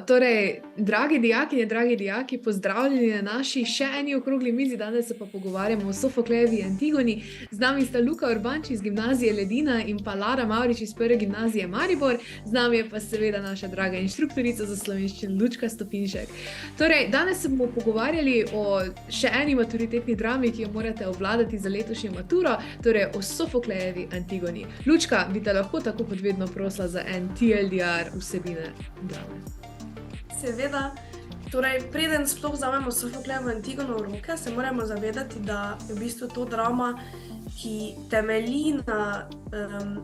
Torej, dragi dijaki, pozdravljeni na naši še eni okrogli mizi. Danes se pa pogovarjamo o Sofoklejevi Antigoni. Z nami sta Luka Urbanč iz gimnazije Ledina in pa Lara Mavrič iz Prve gimnazije Maribor. Z nami je pa seveda naša draga inštruktorica za slovenščino Lučka Stopinšek. Torej, danes se bomo pogovarjali o še eni maturitetni drami, ki jo morate obvladati za letošnjo maturo, torej o Sofoklejevi Antigoni. Lučka, bi te lahko tako kot vedno prosila za en TLDR vsebine drame? Seveda, torej preden sploh vzamemo Sofoklejevo Antigono v roke, se moramo zavedati, da je v bistvu to drama, ki temelji na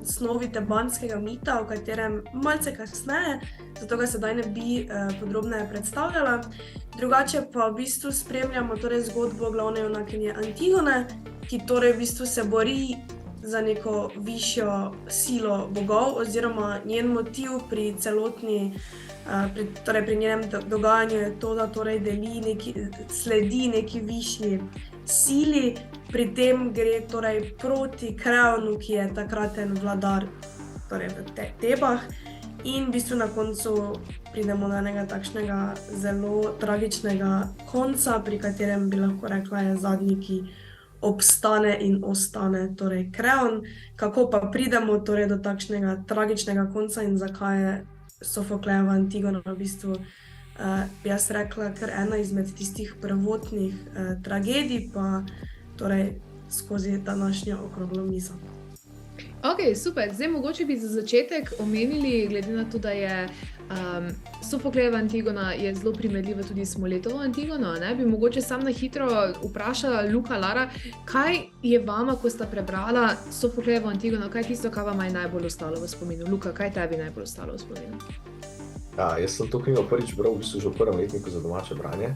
snovi tebanskega mita, o katerem malce kasneje, zato ga sedaj ne bi podrobneje predstavljala. Drugače pa v bistvu spremljamo torej zgodbo glavne junakinje Antigone, ki torej v bistvu se bori za neko višjo silo bogov, oziroma njen motiv pri celotni pri njenem dogajanju je to, da torej sledi neki višji sili, pri tem gre torej proti Kreonu, ki je takraten vladar torej v Tebah, in v bistvu na koncu pridemo do enega takšnega zelo tragičnega konca, pri katerem bi lahko rekla je zadnji, ki obstane in ostane torej Kreon. Kako pa pridemo torej do takšnega tragičnega konca in zakaj je Sofoklejeva Antigona v bistvu, bi jaz rekla, kar ena izmed tistih prvotnih tragedij, pa torej skozi današnjo okroglo mizo. Ok, super. Zdaj mogoče bi za začetek omenili, glede na to, da je Sofoklejeva Antigona je zelo primerljiva tudi s Smoletovo Antigono, ne? Bi mogoče sam na hitro vprašala Luka, Lara, kaj je vama, ko sta prebrala Sofoklejevo Antigono, kaj je tisto, kaj vama je najbolj ostalo v spominu? Luka, kaj tebi najbolj ostalo v spominu? Ja, jaz sem to knjigo prvič bral v bistvu že v prvem letniku za domače branje,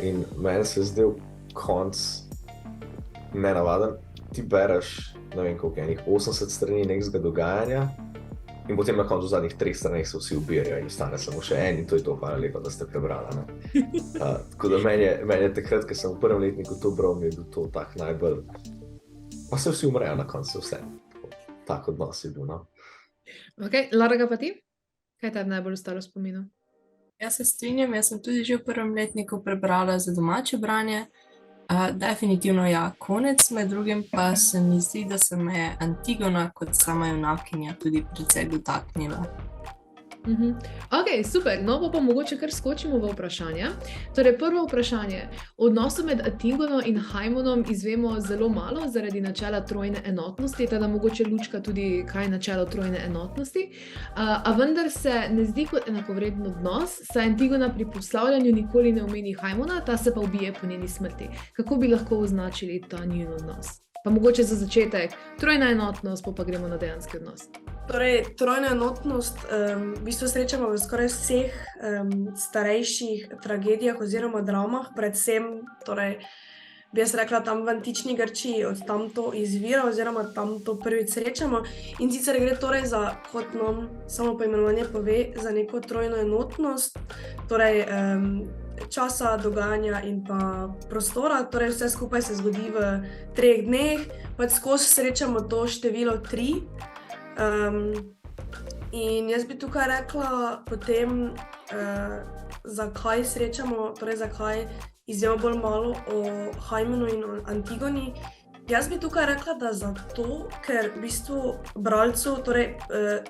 in meni se je zdel konc nenavaden. Ti bereš, ne vem koliko, enih 80 strani nekega dogajanja, in potem na koncu v zadnjih 3 straneh se vsi ubirajo in ostane samo še en in to je to, hvala lepa, da ste prebrala. Tako da meni je takrat, ko sem v prvem letniku to bral, mi je bil to tak najbolj, pa se vsi umrejo na koncu, vse. Tak odnos je bil, no. Ok, Lara, pa ti? Kaj tebi najbolj ostalo v spominu? Jaz se strinjam, jaz sem tudi že v prvem letniku prebrala za domače branje. Definitivno ja, konec, med drugim pa se mi zdi, da se me je Antigona kot sama junakinja tudi precej dotaknila. Ok, super. No, pa mogoče kar skočimo v vprašanje. Torej, prvo vprašanje. O odnosu med Antigono in Haimonom izvemo zelo malo zaradi načela trojne enotnosti, teda mogoče Lučka tudi, kaj je načelo trojne enotnosti. A vendar se ne zdi kot enakovreden odnos, saj Antigona pri proslavljanju nikoli ne omeni Haimona, ta se pa ubije po njeni smrti. Kako bi lahko označili ta njun odnos? Pa mogoče za začetek trojna enotnost, pa gremo na dejanski odnos. Torej, trojna enotnost v bistvu srečamo v skoraj vseh starejših tragedijah oziroma dramah, predvsem, torej, bi jaz rekla, tam v antični Grčiji od tam to izvira oziroma tam to prvič srečamo. In sicer gre torej za, kot nam samo poimenovanje pove, za neko trojno enotnost, torej časa, dogajanja in pa prostora, torej vse skupaj se zgodi v 3 dneh, pač skozi srečamo to število 3. In jaz bi tukaj rekla potem, zakaj srečamo, torej zakaj izjemno bolj malo o Haimonu in o Antigoni. Jaz bi tukaj rekla, da zato, ker v bistvu bralcu, torej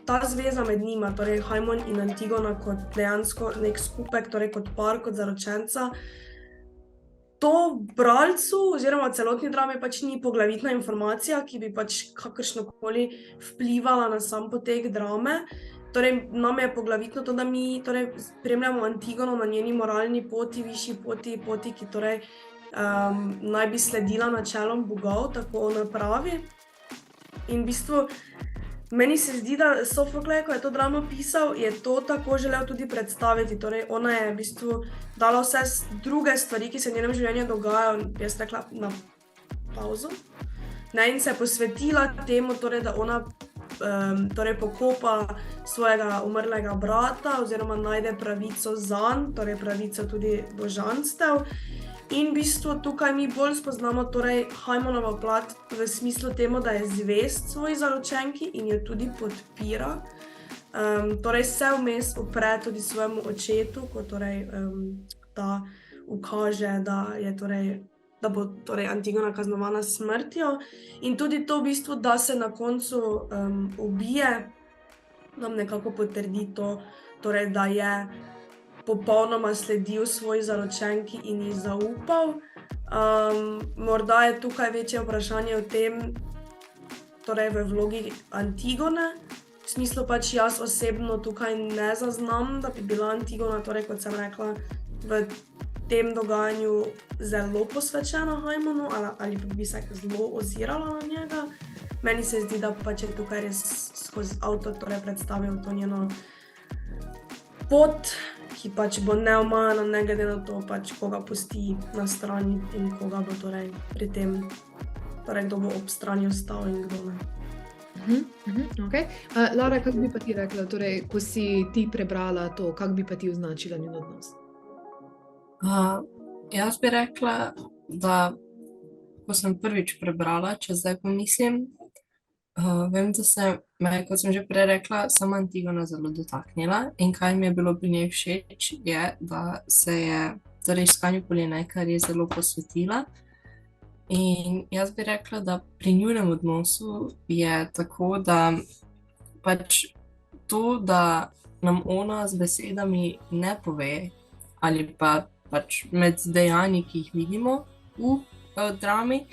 ta zveza med njima, torej Haimon in Antigona kot dejansko nek skupek, torej kot par, kot zaročenca, to bralcu oziroma celotni drami pač ni poglavitna informacija, ki bi pač kakršnokoli vplivala na sam potek drame. Torej, nam je poglavitno to, da mi torej spremljamo Antigono na njeni moralni poti, višji poti, ki torej naj bi sledila načelom bogov, tako ona pravi. In v bistvu meni se zdi, da Sofoklej, ko je to dramo pisal, je to tako želel tudi predstaviti. Torej, ona je v bistvu dala vse druge stvari, ki se v njenem življenju dogajajo, jaz rekla, na pauzo. In se je posvetila temu, torej, da ona torej pokopa svojega umrlega brata oziroma najde pravico zanj, torej pravico tudi božanstev. In v bistvu tukaj mi bolj spoznamo torej Hajmonovo plat v smislu temu, da je zvest svoji zaročenki in jo tudi podpira. Torej se vmes upre tudi svojemu očetu, ko torej ta ukaže, da bo torej Antigona kaznovana s smrtjo. In tudi to v bistvu, da se na koncu ubije, nam nekako potrdi to, torej, da je popolnoma sledil svoji zaročenki in ji zaupal. Morda je tukaj večje vprašanje o tem, torej v vlogi Antigone. V smislu pač jaz osebno tukaj ne zaznam, da bi bila Antigona, torej kot sem rekla, v tem dogajanju zelo posvečena Hajmonu ali pa bi se zelo ozirala na njega. Meni se zdi, da pač je tukaj res skozi avtor torej predstavil to njeno pot, ki pač bo neomajana, ne glede na to, pač, koga pusti na strani in koga bo torej pri tem, torej kdo bo ob strani ostal in kdo ne. Okay. Lara, kako bi pa ti rekla, torej, ko si ti prebrala to, kako bi pa ti označila njen odnos? Jaz bi rekla, da ko sem prvič prebrala, če zdaj pomislim, vem, da se me, kot sem že prej rekla, sama Antigona zelo dotaknila in kaj mi je bilo pri njej všeč je, da se je torej iskanju Polinejke res zelo posvetila. In jaz bi rekla, da pri njunem odnosu je tako, da pač to, da nam ona z besedami ne pove ali pa pač med dejanji, ki jih vidimo v drami,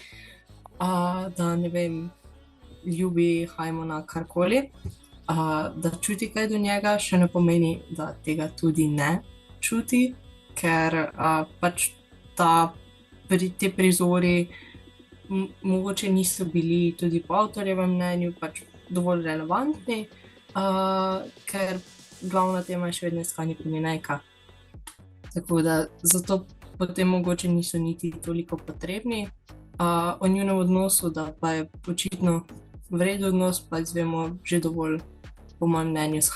da ne vem, ljubi Hajmona karkoli, da čuti kaj do njega, še ne pomeni, da tega tudi ne čuti, ker pač te prizori mogoče niso bili tudi po avtorjevem mnenju pač dovolj relevantni, ker glavna tema je še vedno iskanje Polinejke. Tako da zato potem mogoče niso niti toliko potrebni. O njunem odnosu, da pa je očitno vreden odnos, pa izvemo že dovolj, po mojem mnenju, z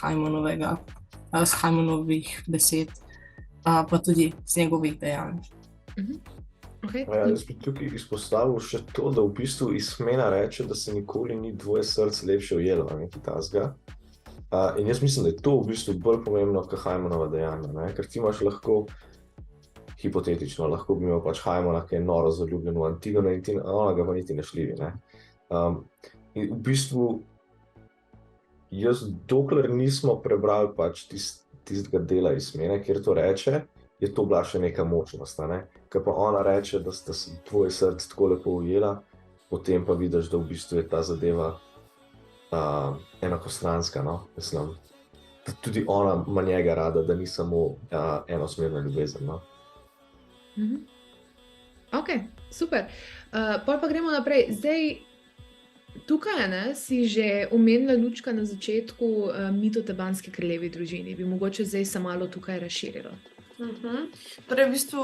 Hajmonovih besed, pa tudi z njegovih dejanj. Okay. Jaz bi tukaj izpostavil še to, da v bistvu Ismena reče, da se nikoli ni dvoje src lepše ujelo, nekaj tasga. In jaz mislim, da je to v bistvu bolj pomembno, kot Hajmonova dejanja, ne? Ker ti imaš lahko, hipotetično, lahko bi imel pač Hajmona, ki je noro zaljubljen v Antigone in ona ga pa niti ne šljivi, ne? In v bistvu, jaz dokler nismo prebrali pač tistega dela Ismene, kjer to reče, je to bila še neka možnost, ne? Ker pa ona reče, da sta se tvoje srce tako lepo ujela, potem pa vidiš, da v bistvu je ta zadeva enakostranska, no? Mislim, da tudi ona ima njega rada, da ni samo enosmerna ljubezen, no? Ok, super. Pol pa gremo naprej. Zdaj, tukaj si že omenila, Lučka, na začetku mit o tebanski kraljevi družini. Bi mogoče zdaj se malo tukaj razširilo. Torej, v bistvu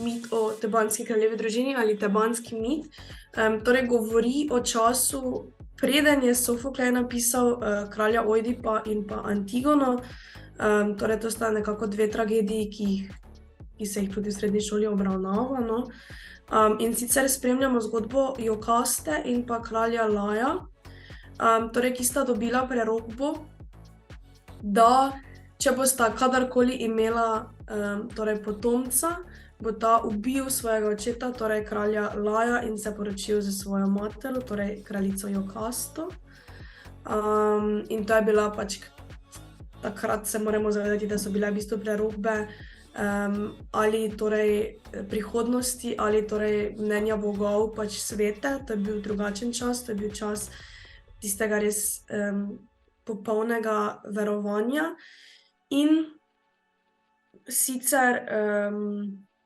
mit o tebanski kraljevi družini ali tebanski mit, torej govori o času, preden je Sofoklej napisal kralja Ojdipa in pa Antigono. Torej, to sta nekako dve tragediji, ki se jih tudi v srednji šoli obravnava, no. In sicer spremljamo zgodbo Jokaste in pa kralja Laja, torej, ki sta dobila prerokbo, da če bosta kadarkoli imela torej potomca, bo ta ubil svojega očeta, torej kralja Laja, in se poročil z svojo materjo, torej kraljico Jokasto. In to je bila pač, takrat se moramo zavedati, da so bile v bistvu prerokbe ali torej prihodnosti ali torej mnenja bogov pač svete. To je bil drugačen čas, to je bil čas tistega res popolnega verovanja. In sicer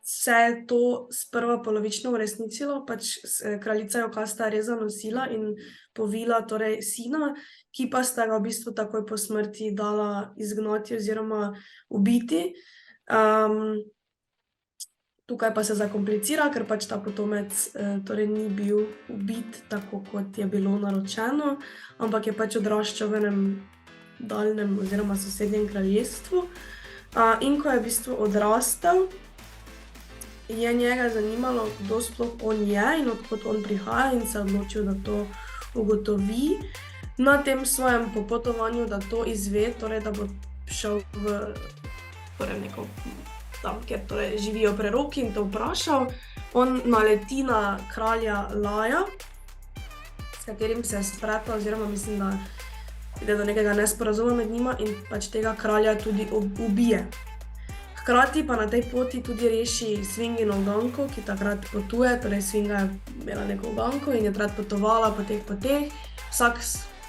se je to sprva polovično uresničilo, pač kraljica Jokasta je res zanosila in povila torej sina, ki pa sta ga v bistvu takoj po smrti dala izgnati oziroma ubiti. Tukaj pa se zakomplicira, ker pač ta potomec torej ni bil ubit tako, kot je bilo naročeno, ampak je pač odraščal v enem daljnem oziroma sosednjem kraljestvu. In ko je v bistvu odrastel, je njega zanimalo, kdo sploh on je in odkot on prihaja in se odločil, da to ugotovi na tem svojem popotovanju, da to izve, torej da bo šel v neko tam, kjer torej živijo preroki in to vprašal. On naleti na kralja Laja, s katerim se spreta, oziroma mislim, da pride do nekega nesporazuma med njima in pač tega kralja tudi ubije. Hkrati pa na tej poti tudi reši Svingino uganko, ki takrat potuje, torej Svinga je imela neko uganko in je takrat potovala po teh poteh. Vsak,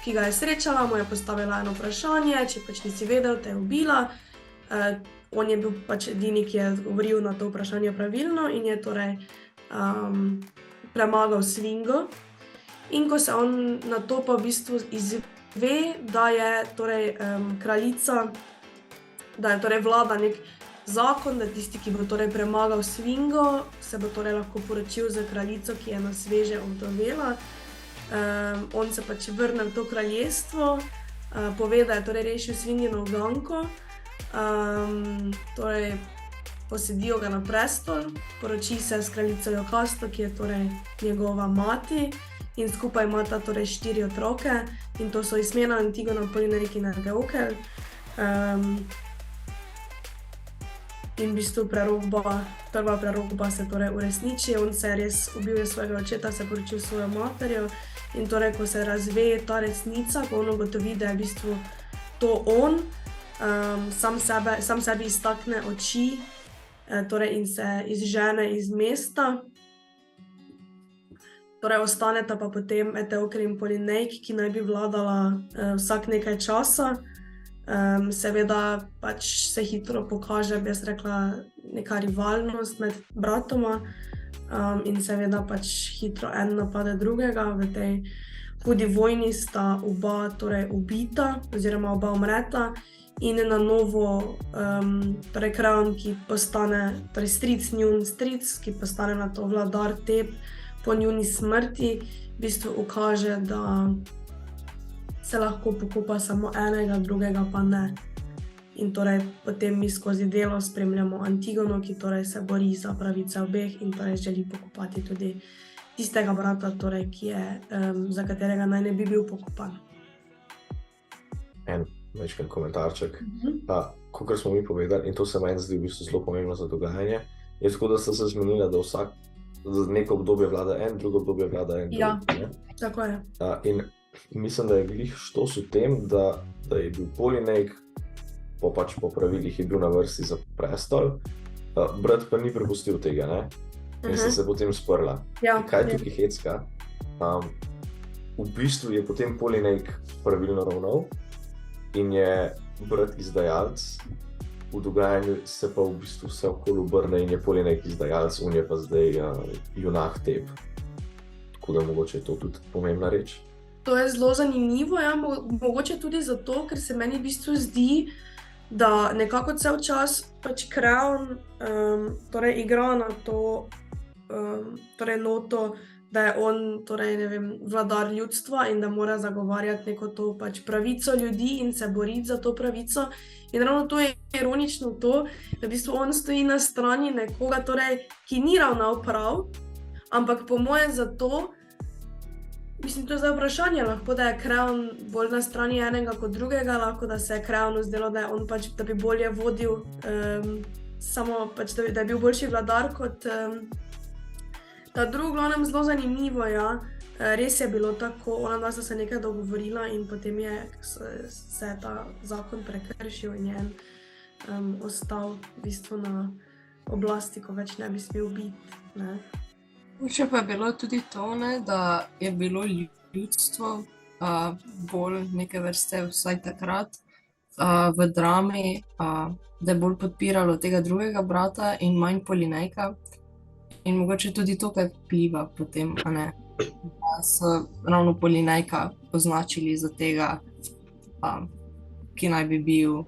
ki ga je srečala, mu je postavila eno vprašanje, če pač nisi vedel, te je ubila. On je bil pač edini, ki je odgovoril na to vprašanje pravilno in je torej premagal Svingo. In ko se on na to pa v bistvu izve, da je torej kraljica, da je torej vlada nek zakon, da tisti, ki bo torej premagal Svingo, se bo torej lahko poročil z kraljico, ki je na sveže ovdovela. On se pač vrne v to kraljestvo, pove, da je torej rešil Svingino uganko, torej posedijo ga na prestol, poroči se s kraljico Jokasto, ki je torej njegova mati in skupaj imata torej 4 otroke in to so Ismena, Antigona, Polineik in Eukel. In v bistvu prva prerokba se torej uresniči, on se je res ubil svojega očeta, se poročil s svojo materjo in torej, ko se razveje ta resnica, ko on ugotovi, da je v bistvu to on, sam sebi iztakne oči torej in se izžene iz mesta. Torej ostaneta pa potem Eukel in Polineik, ki naj bi vladala vsak nekaj časa. Seveda pač se hitro pokaže, bi jaz rekla, neka rivalnost med bratoma in seveda pač hitro en napade drugega. V tej hudi vojni sta oba torej ubita oziroma oba umreta in na novo torej Kreon, ki postane, torej stric, njun stric, ki postane na to vladar Teb po njuni smrti, v bistvu ukaže, da se lahko pokopa samo enega, drugega pa ne. In torej potem mi skozi delo spremljamo Antigono, ki torej se bori za pravice obeh in torej želi pokopati tudi tistega brata, torej, ki je, za katerega naj ne bi bil pokopan. En večkrat komentarček. Kakor smo mi povedali, in to se meni zdi v bistvu zelo pomembno za dogajanje, je tako, da sta se zmenila, da vsak za neko obdobje vlada en, drugo obdobje vlada en. Ja, drugi, tako je. In mislim, da je glih štos v tem, da je bil Polineik po pravilih je bil na vrsti za prestol, brat pa ni prepustil tega, ne? In sta se potem sprla. Ja, Kaj je tukaj hecka? V bistvu je potem Polineik pravilno ravnal in je brat izdajalec, v dogajanju se pa v bistvu vse okoli obrne in je Polineik izdajalec, on je pa zdaj junak Teb. Tako da mogoče je to tudi pomembna reč. To je zelo zanimivo, ja, mogoče tudi zato, ker se meni v bistvu zdi, da nekako cel čas pač Kreon torej igra na to torej noto, da je on torej, ne vem, vladar ljudstva in da mora zagovarjati neko to pač pravico ljudi in se boriti za to pravico. In ravno to je ironično to, da v bistvu on stoji na strani nekoga, torej, ki ni ravnal prav, ampak po mojem zato, mislim, to je zdaj vprašanje, lahko da je Kreon bolj na strani enega kot drugega, lahko da se je Kreonu zdelo, da je on pač, da bi bolje vodil, samo pač, da je bil boljši vladar kot ta drugi, glavnem zelo zanimivo, ja. Res je bilo tako, ona dva sta se nekaj dogovorila in potem se je ta zakon prekršil in je ostal v bistvu na oblasti, ko več ne bi smel biti, ne. Še pa je bilo tudi to, ne, da je bilo ljudstvo bolj neke vrste, vsaj takrat, v drami, da je bolj podpiralo tega drugega brata in manj Polineika. In mogoče tudi to, kaj vpliva potem, a ne, da so ravno Polineika označili za tega, ki naj bi bil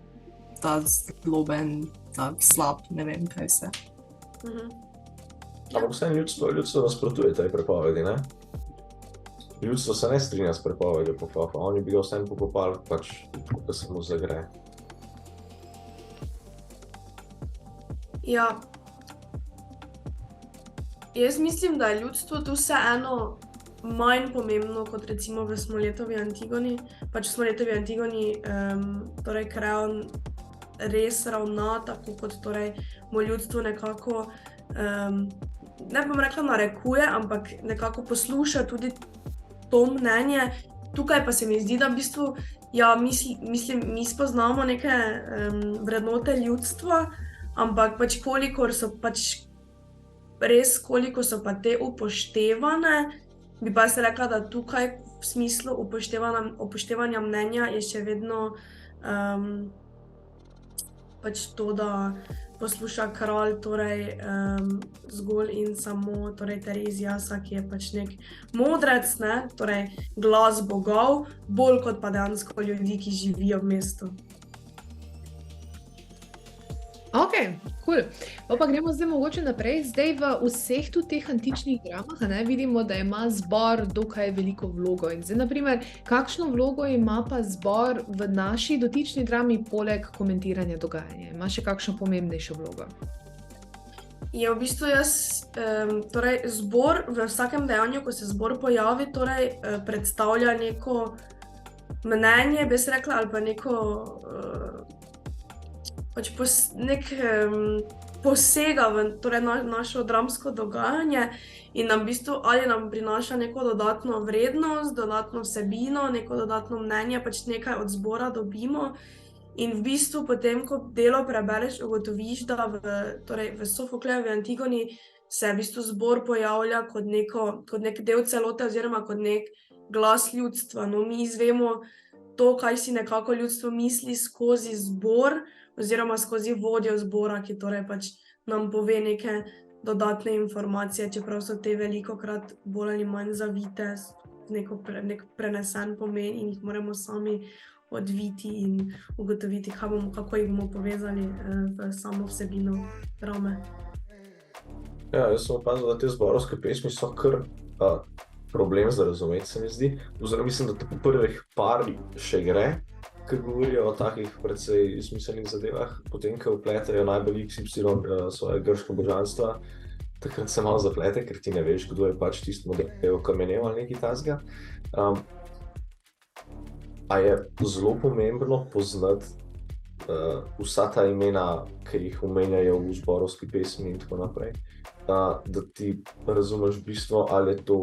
ta zloben, ta slab, ne vem kaj vse. Ampak vse ljudstvo nasprotuje tej prepovedi, ne? Ljudstvo se ne strinja s prepovedjo pokopa, oni bi ga vsem pokopali, pač, da se mu zagre. Ja, Jaz mislim, da je ljudstvo tu vseeno manj pomembno kot recimo v Smoletovi Antigoni. Pač v Smoletovi Antigoni torej Kreon res ravna tako, kot torej mu ljudstvo nekako, ne bom rekla narekuje, ampak nekako posluša tudi to mnenje. Tukaj pa se mi zdi, da v bistvu, ja, mislim, mi spoznamo neke vrednote ljudstva, ampak pač koliko so pa te upoštevane, bi pa se rekla, da tukaj v smislu upoštevanja mnenja je še vedno pač to, da posluša kralj torej zgolj in samo torej Terezijasa, ki je pač nek modrec, ne, torej glas bogov, bolj kot pa dejansko ljudi, ki živijo v mestu. Ok, cool. Pa gremo zdaj mogoče naprej. Zdaj v vseh tudi teh antičnih dramah, ne, vidimo, da ima zbor dokaj veliko vlogo. In zdaj, na primer, kakšno vlogo ima pa zbor v naši dotični drami poleg komentiranja dogajanja? Ima še kakšno pomembnejšo vlogo? Je v bistvu torej zbor v vsakem dejanju, ko se zbor pojavi, torej predstavlja neko mnenje, bi se rekla, ali pa neko posega v torej našo dramsko dogajanje in nam v bistvu ali nam prinaša neko dodatno vrednost, dodatno vsebino, neko dodatno mnenje, pač nekaj od zbora dobimo. In v bistvu potem, ko delo prebereš, ugotoviš, da v Sofoklejevi Antigoni se v bistvu zbor pojavlja kot nek del celote oziroma kot nek glas ljudstva. No, mi izvemo to, kaj si nekako ljudstvo misli skozi zbor oziroma skozi vodjo zbora, ki torej pač nam pove neke dodatne informacije, čeprav so te velikokrat bolj ali manj zavite, nek prenesen pomen in jih moramo sami odviti in ugotoviti, kako jih bomo povezali v samo vsebino drame. Ja, jaz sem opazil, da te zborovske pesmi so kar problem za razumeti, se mi zdi. Oziroma mislim, da to po prvih par še gre, ker govorijo o takih precej smiselnih zadevah, potem, ko vpletajo najbolj XY svoje grško božanstva, takrat se malo zaplete, ker ti ne veš, kdo je pač tisti model, ki je okamenel ali nekaj takega. A je zelo pomembno poznati vsa ta imena, ki jih omenjajo v zborovski pesmi in tako naprej, da ti razumeš bistvo, ali je to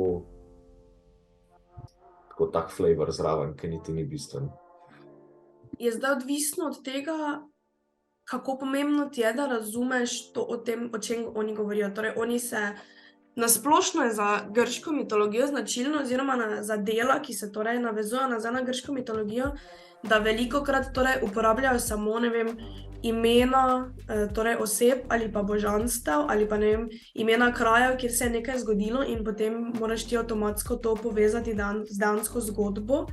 tako tak flavor zraven, ki niti ni bistven. Je zdaj odvisno od tega, kako pomembno ti je, da razumeš to o tem, o čem oni govorijo. Torej, oni se nasplošno je za grško mitologijo značilno, oziroma za dela, ki se torej navezujejo nazaj na grško mitologijo, da velikokrat torej uporabljajo samo, ne vem, imena torej oseb ali pa božanstev ali pa ne vem, imena krajev, kjer se je nekaj zgodilo in potem moraš ti avtomatsko to povezati z dejansko zgodbo.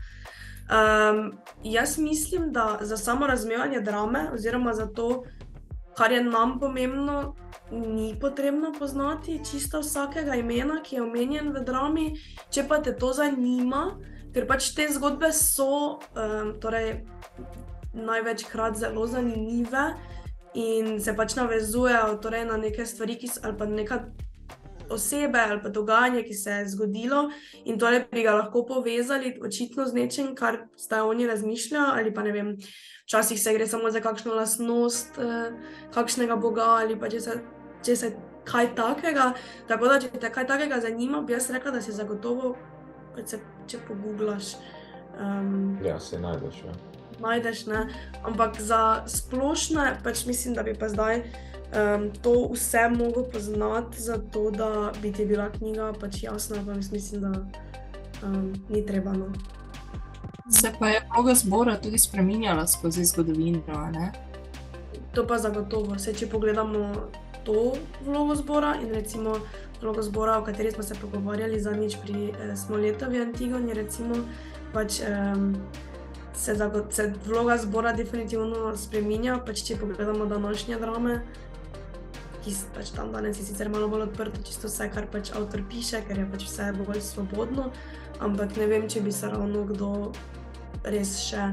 Jaz mislim, da za samo razumevanje drame oziroma za to, kar je nam pomembno, ni potrebno poznati čisto vsakega imena, ki je omenjen v drami, če pa te to zanima, ker pač te zgodbe so torej največkrat zelo zanimive in se pač navezujejo torej na neke stvari, ali pa neka osebe ali pa dogajanje, ki se je zgodilo in torej bi ga lahko povezali očitno z nečim, kar zdaj oni razmišljajo ali pa ne vem, včasih se gre samo za kakšno lastnost kakšnega boga ali pa če se kaj takega, tako da če te kaj takega zanima, bi jaz rekla, da si zagotovo, če pogooglaš. Ja, se najdeš, ja. Najdeš, ne, ampak za splošne, pač mislim, da bi pa zdaj to vse mogel poznati, zato da bi ti bila knjiga pač jasna, pa mislim, da ni treba, no. Se pa je vloga zbora tudi spreminjala skozi zgodovino, ne? To pa zagotovo. Saj, če pogledamo to vlogo zbora in recimo vlogo zbora, o kateri smo se pogovarjali zadnjič pri Smoletovi Antigoni, recimo, pač se vloga zbora definitivno spreminja, pač če pogledamo današnje drame, ki pač tam danes je sicer malo bolj odprto, čisto vse, kar pač avtor piše, ker je pač vse bolj svobodno, ampak ne vem, če bi se ravno kdo res še,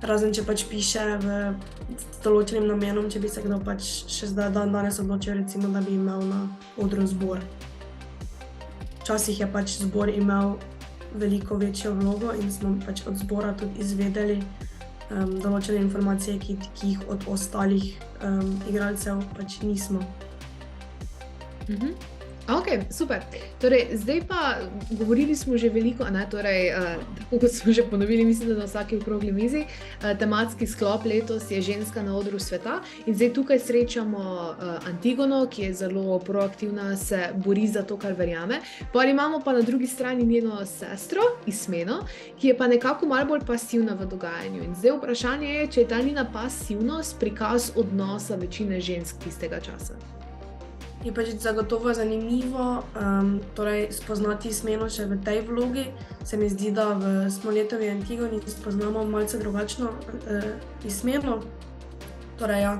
razen če pač piše z določenim namenom, če bi se kdo pač še zdaj danes odločil, recimo, da bi imel na odru zbor. včasih je pač zbor imel veliko večjo vlogo in smo pač od zbora tudi izvedeli določene informacije, ki jih od ostalih igralcev pač nismo. Ok, super. Torej, zdaj pa govorili smo že veliko, torej, tako kot smo že ponovili, mislim, da na vsaki okrogli mizi, tematski sklop letos je ženska na odru sveta in zdaj tukaj srečamo Antigono, ki je zelo proaktivna, se bori za to, kar verjame. Pa imamo pa na drugi strani njeno sestro, Ismeno, ki je pa nekako malo bolj pasivna v dogajanju. In zdaj vprašanje je, če je ta njena pasivnost prikaz odnosa večine žensk tistega časa. Je pač zagotovo zanimivo torej spoznati Ismeno še v tej vlogi. Se mi zdi, da v Smoletovi Antigoni spoznamo malce drugačno Ismeno. Torej, ja,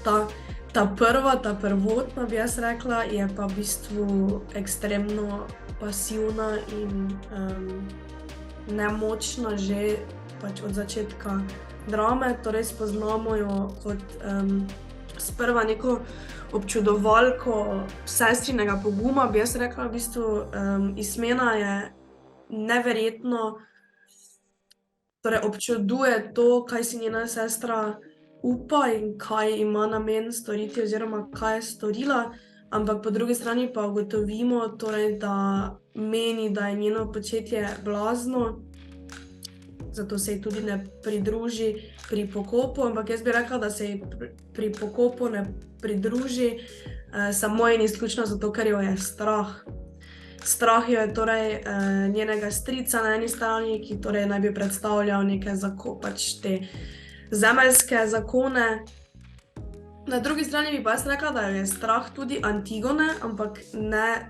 ta prvotna, bi jaz rekla, je pa v bistvu ekstremno pasivna in nemočna že pač od začetka drame. Torej, spoznamo jo kot sprva neko občudovalko sestrinega poguma, bi jaz rekla, v bistvu Ismena je neverjetno, torej občuduje to, kaj si njena sestra upa in kaj ima namen storiti oziroma kaj je storila, ampak po drugi strani pa ugotovimo, torej, da meni, da je njeno početje blazno, zato se ji tudi ne pridruži pri pokopu, ampak jaz bi rekla, da se ji pri pokopu ne pridruži samo in izključno zato, ker jo je strah. Strah jo je torej njenega strica na eni strani, ki torej naj bi predstavljal neke pač te zemeljske zakone. Na drugi strani bi pa jaz rekla, da jo je strah tudi Antigone, ampak ne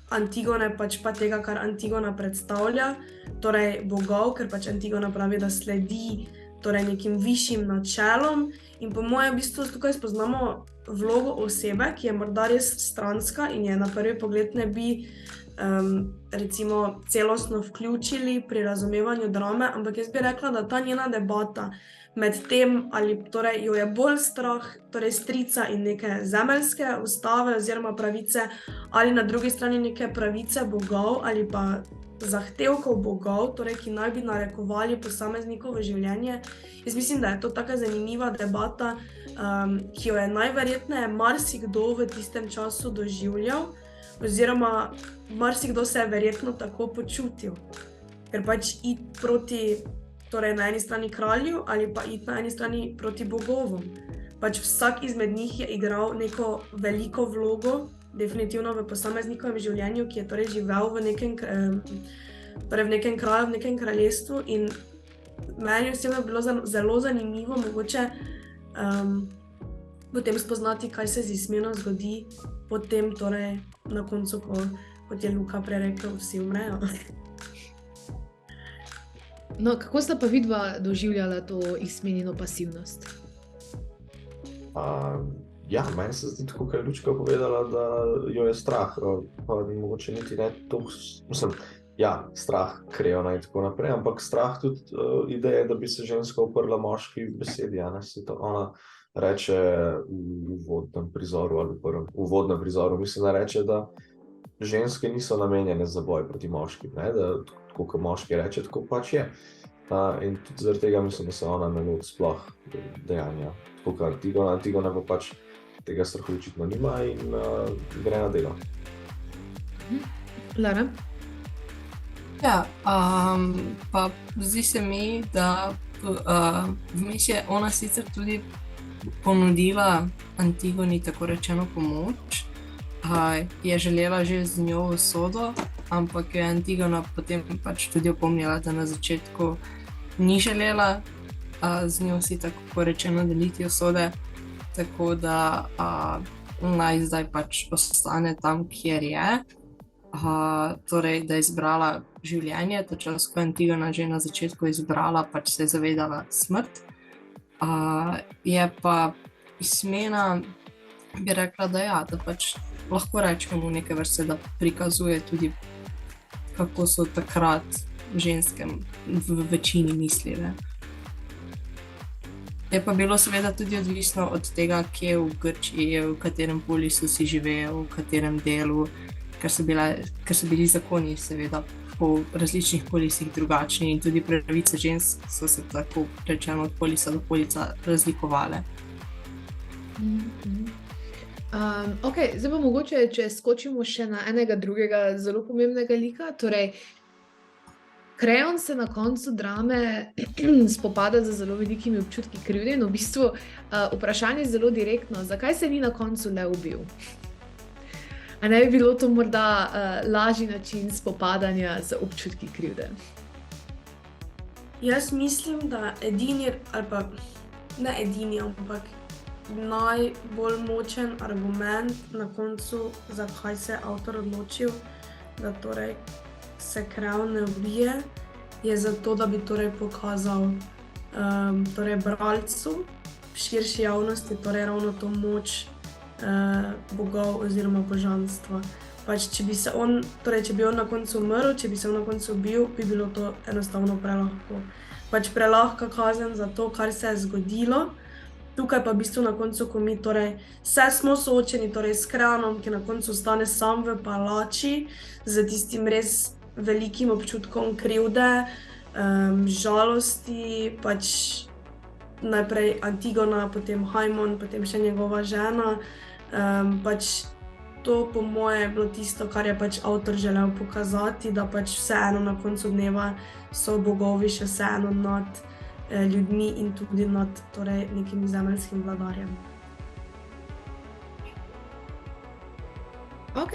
Antigone pač pa tega, kar Antigona predstavlja, torej bogov, ker pač Antigona pravi, da sledi torej nekim višjim načelom in po mojem v bistvu tukaj spoznamo vlogo osebe, ki je morda res stranska in je na prvi pogled ne bi recimo celostno vključili pri razumevanju drame, ampak jaz bi rekla, da ta njena debata med tem, ali torej jo je bolj strah, torej strica in neke zemeljske ustave oziroma pravice, ali na drugi strani neke pravice bogov ali pa zahtevkov bogov, torej ki naj bi narekovali posameznikovo življenje. Jaz mislim, da je to taka zanimiva debata, ki jo je najverjetneje marsikdo v tistem času doživljal, oziroma marsikdo se je verjetno tako počutil, ker pač iti proti, torej na eni strani kralju ali pa iti na eni strani proti bogovom. Pač vsak izmed njih je igral neko veliko vlogo, definitivno v posameznikovem življenju, ki je torej živel v nekem kraju, v nekem kraljestvu in meni osebno je bilo zelo zanimivo mogoče potem spoznati, kaj se z Ismeno zgodi potem torej na koncu, kot je Luka prej rekel, vsi umrejo. No, kako sta pa vidva doživljala to Ismenino pasivnost? Ja, meni se zdi tako, kot je Lučka povedala, da jo je strah, pa mogoče niti ne to, mislim, ja, strah krevna in tako naprej, ampak strah tudi ideje, da bi se ženska uprla moški besedi, se to ona reče v uvodnem prizoru ali v uvodnem prizoru, mislim, da reče, da ženske niso namenjene za boj proti moškim, ne? Da tako, kot moški reče, tako pač je. In tudi zaradi tega mislim, da se ona ne loti sploh dejanja, tako kot Antigona. Antigona pa pač tega strahu očitno nima in gre na delo. Lara? Ja, pa zdi se mi, da vmes je ona sicer tudi ponudila Antigoni tako rečeno pomoč, je želela že z njo v sodo, ampak je Antigona potem pač tudi opomnila, da na začetku ni želela z njo si tako rečeno deliti usode, tako da naj zdaj pač ostane tam, kjer je. Torej, da je izbrala življenje, to čas, ko je Antigona že na začetku izbrala, pač se je zavedala smrt. Je pa Ismena, bi rekla, da ja, da pač lahko rečemo neke vrste, da prikazuje tudi, kako so takrat ženske v večini mislile. Je pa bilo seveda tudi odvisno od tega, kje v Grčiji, v katerem polisu si živel, v katerem delu, ker so bili zakoni seveda po različnih polisih drugačni in tudi pravice žensk so se tako rečeno od polisa do polica razlikovale. Ok, zdaj pa mogoče, če skočimo še na enega drugega zelo pomembnega lika, torej Kreon se na koncu drame spopada z zelo velikimi občutki krivde in v bistvu vprašanje je zelo direktno, zakaj se ni na koncu le ubil? A ne bi bilo to morda lažji način spopadanja z občutki krivde? Jaz mislim, da edini, ali pa ne edini, ampak najbolj močen argument na koncu, zakaj se je avtor odločil, da torej se Kreon ne ubije, je zato, da bi torej pokazal torej bralcu, širši javnosti, torej ravno to moč bogov oziroma božanstva. Pač, če bi on na koncu umrl, če bi se on na koncu ubil, bi bilo to enostavno prelahko. Pač prelahka kazen za to, kar se je zgodilo. Tukaj pa v bistvu na koncu, ko mi torej vse smo soočeni torej s Kreonom, ki na koncu ostane sam v palači, z tistim res velikim občutkom krivde, žalosti, pač najprej Antigona, potem Haimon, potem še njegova žena. Pač to po moje je bilo tisto, kar je pač avtor želel pokazati, da pač vseeno na koncu dneva so bogovi še vseeno nad ljudmi in tudi nad torej nekim zemeljskim vladarjem. Ok,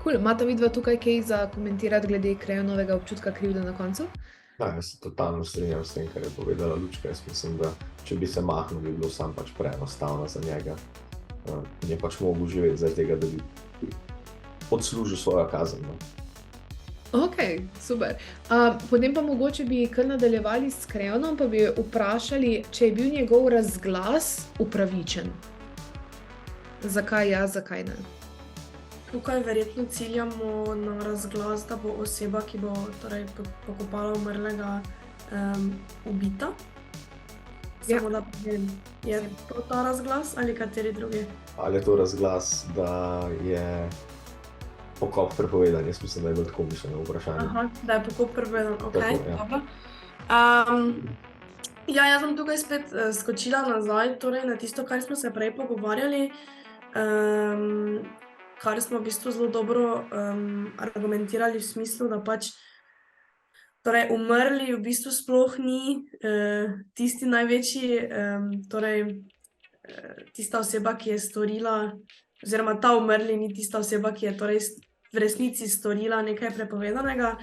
cool. Imata vidva tukaj kaj za komentirati glede Kreonovega občutka krivde na koncu? Ja, jaz se totalno strinjam s tem, kar je povedala Lučka. Jaz mislim, da če bi se mahnil, bi bilo sam pač preenostavno za njega. In je pač mogel živeti zaradi tega, da bi odslužil svojo kazen. No? Ok, super. Potem pa mogoče bi kar nadaljevali s Kreonom, pa bi vprašali, če je bil njegov razglas upravičen. Zakaj ja, zakaj ne? Tukaj verjetno ciljamo na razglas, da bo oseba, ki bo torej pokopala umrlega, ubita. Samo da povem, je to ta razglas ali kateri drugi? Ali je to razglas, da je pokop prepovedan? Jaz mislim, da je bilo tako mišljeno vprašanje. Aha, da je pokop prepovedan, ok, Tako, ja. dobro. Jaz sem tukaj spet skočila nazaj, torej na tisto, kar smo se prej pogovarjali, kar smo v bistvu zelo dobro argumentirali v smislu, da pač torej umrli v bistvu sploh ni tisti največji, torej tista oseba, ki je storila, oziroma ta umrli ni tista oseba, ki je torej v resnici storila nekaj prepovedanega.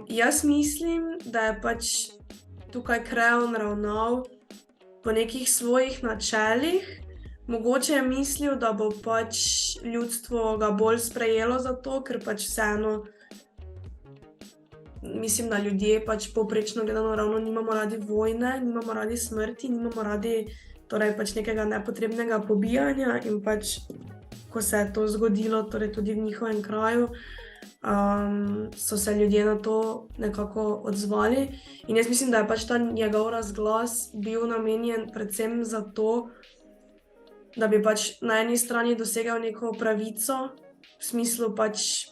Jaz mislim, da je pač tukaj Kreon ravnal po nekih svojih načelih. Mogoče je mislil, da bo pač ljudstvo ga bolj sprejelo za to, ker pač vseeno mislim, da ljudje pač povprečno gledano ravno nimamo radi vojne, nimamo radi smrti, nimamo radi torej pač nekega nepotrebnega pobijanja in pač, ko se je to zgodilo, torej tudi v njihovem kraju, so se ljudje na to nekako odzvali. In jaz mislim, da je pač ta njegov razglas bil namenjen predvsem za to, da bi pač na eni strani dosegel neko pravico, v smislu pač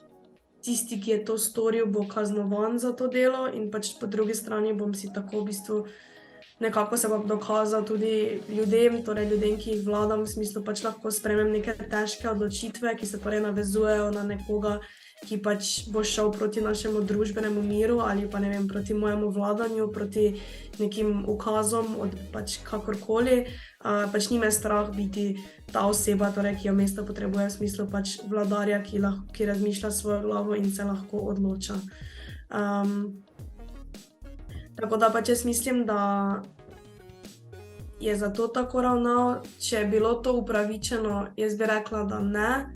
tisti, ki je to storil, bo kaznovan za to delo in pač po drugi strani bom si tako v bistvu nekako se bom dokazal tudi ljudem, torej ljudem, ki jih vladam, v smislu pač lahko sprejmem neke težke odločitve, ki se torej navezujejo na nekoga, ki pač bo šel proti našemu družbenemu miru ali pa ne vem, proti mojemu vladanju, proti nekim ukazom od pač kakorkoli. Pač ni me strah biti ta oseba, torej, ki jo mesto potrebuje v smislu pač vladarja, ki razmišlja svojo glavo in se lahko odloča. Tako da pač jaz mislim, da je zato tako ravnal. Če je bilo to upravičeno, jaz bi rekla, da ne.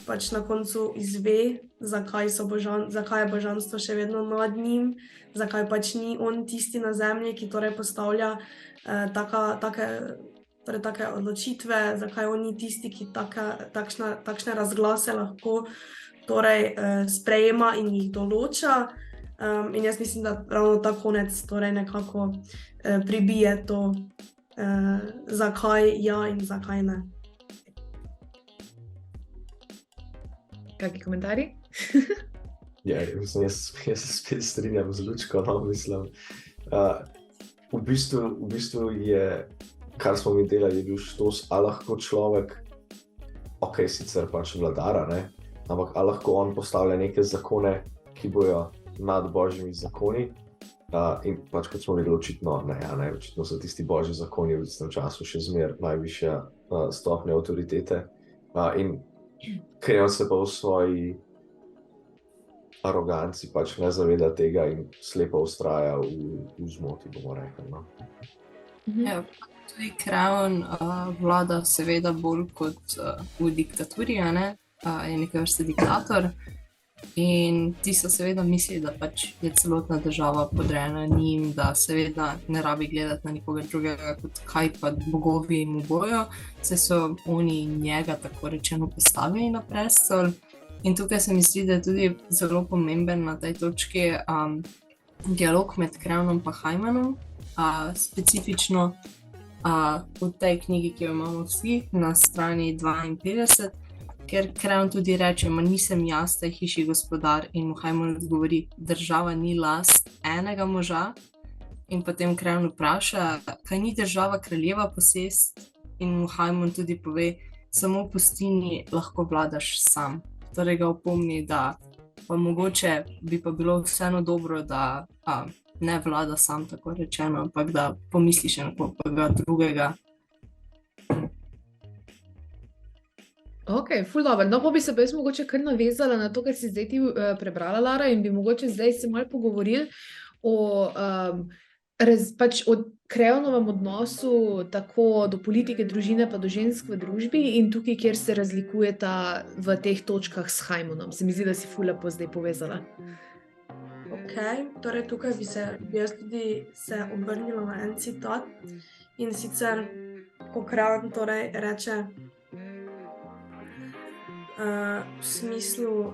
Pač na koncu izve, zakaj je božanstvo še vedno nad njim, zakaj pač ni on tisti na zemlji, ki torej postavlja take odločitve, zakaj on ni tisti, ki takšne razglase lahko torej sprejema in jih določa. In jaz mislim, da ravno ta konec torej nekako pribije to, zakaj ja in zakaj ne. Kakšni komentarji? Ja, mislim, jaz se spet strinjam z Lučko, no, mislim. V bistvu je, kar smo mi delali, je bil štos, a lahko človek, ok, sicer pač vladara, ne, ampak a lahko on postavlja neke zakone, ki bojo nad božjimi zakoni. In pač kot smo videli, očitno ne, očitno so tisti božji zakoni v tistem času še zmer najvišja stopnja avtoritete. In Kreon se pa v svoji aroganci pač ne zaveda tega in slepo vztraja v zmoti, bomo rekli. No. Ja, tudi Kreon vlada seveda bolj kot v diktaturi, a ne? Je neke vrste diktator. In ti so seveda mislili, da pač je celotna država podrejena njim, da seveda ne rabi gledati na nikoga drugega, kot kaj pa bogovi mu bojo, saj so oni njega tako rečeno postavili na prestol. In tukaj se mi zdi, da je tudi zelo pomemben na tej točki dialog med Kreonom in Hajmanom, specifično v tej knjigi, ki jo imamo vsi, na strani 52, ker Kreon tudi reče, nisem jaz tej hiši gospodar, in mu Hajman odgovori, država ni last enega moža, in potem Kreon vpraša, kaj ni država kraljeva posest, in mu Hajman tudi pove, samo v pustini lahko vladaš sam. Torej ga opomni, da pa mogoče bi pa bilo vseeno dobro, da ne vlada sam, tako rečeno, ampak da pomisli še na koga drugega. Ok, ful dobro. No, pa bi se pa jaz mogoče kar navezala na to, kar si zdaj ti prebrala, Lara, in bi mogoče zdaj se malo pogovorili o pač o Kreonovem odnosu tako do politike, družine pa do žensk v družbi in tukaj, kjer se razlikujeta v teh točkah s Hajmanom. Se mi zdi, da si ful lepo zdaj povezala. Ok, torej tukaj bi jaz tudi se obrnila na en citat, in sicer, ko Kreon torej reče v smislu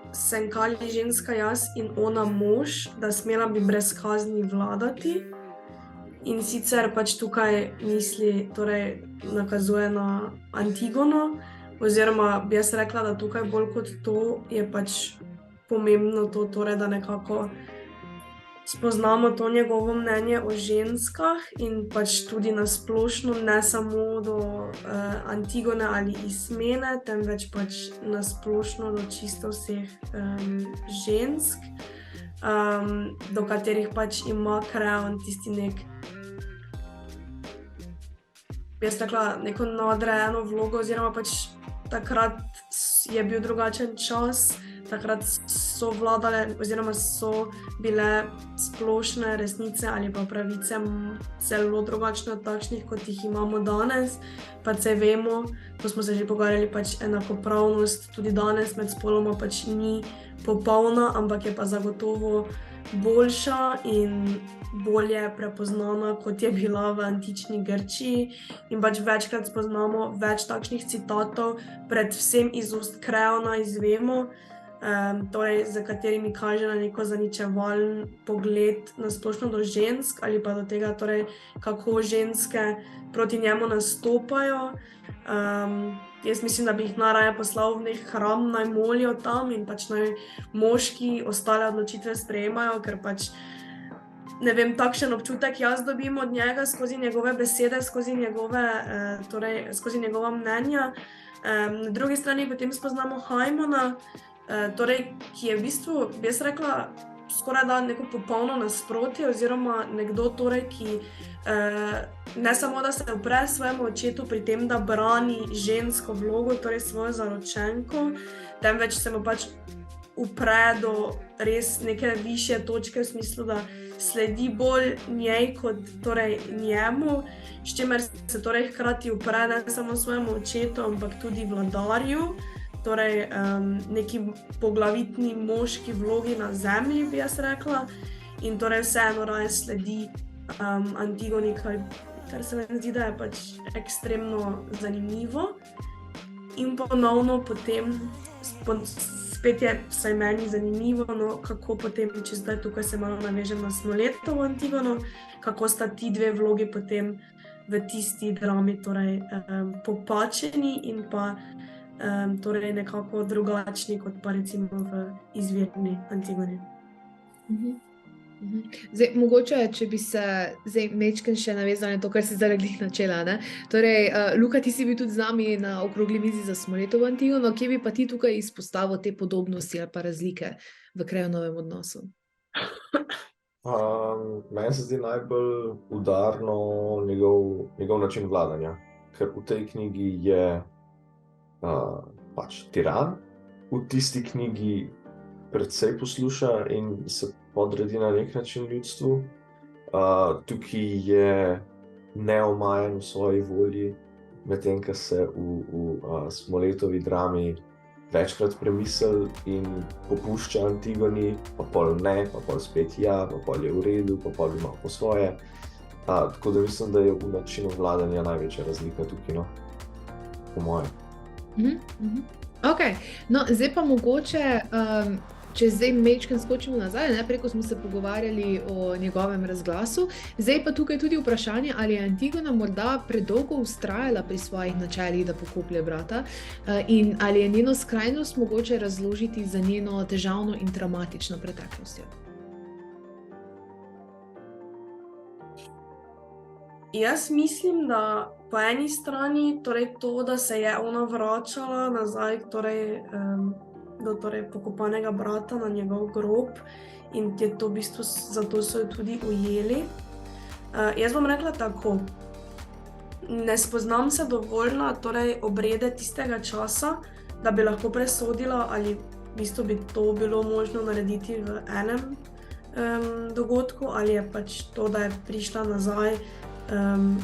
sem kali ženska jaz in ona mož, da smela bi brez kazni vladati. In sicer pač tukaj misli, torej nakazuje na Antigono, oziroma bi jaz rekla, da tukaj bolj kot to je pač pomembno to, torej, da nekako spoznamo to njegovo mnenje o ženskah in pač tudi nasplošno, ne samo do Antigone ali Ismene, temveč pač nasplošno do čisto vseh žensk, do katerih pač ima Kreon tisti neko nadrejeno vlogo, oziroma pač takrat je bil drugačen čas, takrat so vladale oziroma so bile splošne resnice ali pa pravice zelo drugačne od takšnih, kot jih imamo danes. Pa se vemo, ko smo se že pogovarjali, pač enakopravnost tudi danes med spoloma pač ni popolna, ampak je pa zagotovo boljša in bolje prepoznana, kot je bila v antični Grčiji. In pač večkrat spoznamo več takšnih citatov, predvsem iz ust Kreona izvemo, torej, za katerimi kaže na neko zaničevalen pogled na splošno do žensk ali pa do tega, torej, kako ženske proti njemu nastopajo. Jaz mislim, da bi jih najraje poslal v nek hram, naj molijo tam in pač naj moški ostale odločitve sprejemajo, ker pač ne vem, takšen občutek jaz dobim od njega skozi njegove besede, skozi njegova mnenja. Na drugi strani potem spoznamo Hajmana, torej, ki je v bistvu, bi jaz rekla, skoraj da neko popolno nasprotje, oziroma nekdo, torej, ki ne samo, da se upre svojemu očetu pri tem, da brani žensko vlogo, torej svojo zaročenko, temveč se mu pač upre do res neke višje točke, v smislu, da sledi bolj njej kot torej njemu, s čimer se torej hkrati upre ne samo svojemu očetu, ampak tudi vladarju, torej neki poglavitni moški vlogi na zemlji, bi jaz rekla, in torej vseeno raje sledi Antigoni, kar se mi zdi, da je pač ekstremno zanimivo. In ponovno potem, spet je vsaj meni zanimivo, no, kako potem, če zdaj tukaj se malo navežem na Smoletovo Antigono, kako sta ti dve vlogi potem v tisti drami torej popačeni in pa torej nekako drugačni kot pa recimo v izvirni Antigoni. Zdaj, mogoče, če bi se zdaj mečken še navezala na to, kar si zdaj načela, ne? Torej, Luka, ti si bil tudi z nami na okrogli mizi za Smoletovo Antigono, kje bi pa ti tukaj izpostavil te podobnosti ali pa razlike v Krejonovem odnosu? Meni se zdi najbolj udarno njegov način vladanja, ker v tej knjigi je pač tiran, v tisti knjigi precej posluša in se podredi na nek način ljudstvu. Tukaj je neomajen v svoji volji, medtem ko se v Smoletovi drami večkrat premisli in popušča Antigoni, pa pol ne, pa pol spet ja, pa pol je v redu, pa pol ima po svoje. Tako da mislim, da je v načinu vladanja največja razlika tukaj, no, po mojem. Ok, no, zdaj pa mogoče, če zdaj mečken skočimo nazaj, ne, preko smo se pogovarjali o njegovem razglasu, zdaj pa tukaj tudi vprašanje, ali je Antigona morda predolgo vztrajala pri svojih načelih, da pokoplje brata, in ali je njeno skrajnost mogoče razložiti za njeno težavno in travmatično preteklostjo. Jaz mislim, da po eni strani torej to, da se je ona vračala nazaj do pokopanega brata na njegov grob in je to v bistvu, zato so jo tudi ujeli. Jaz bom rekla tako, ne spoznam se dovolj na obrede tistega časa, da bi lahko presodila, ali v bistvu bi to bilo možno narediti v enem dogodku, ali je pač to, da je prišla nazaj,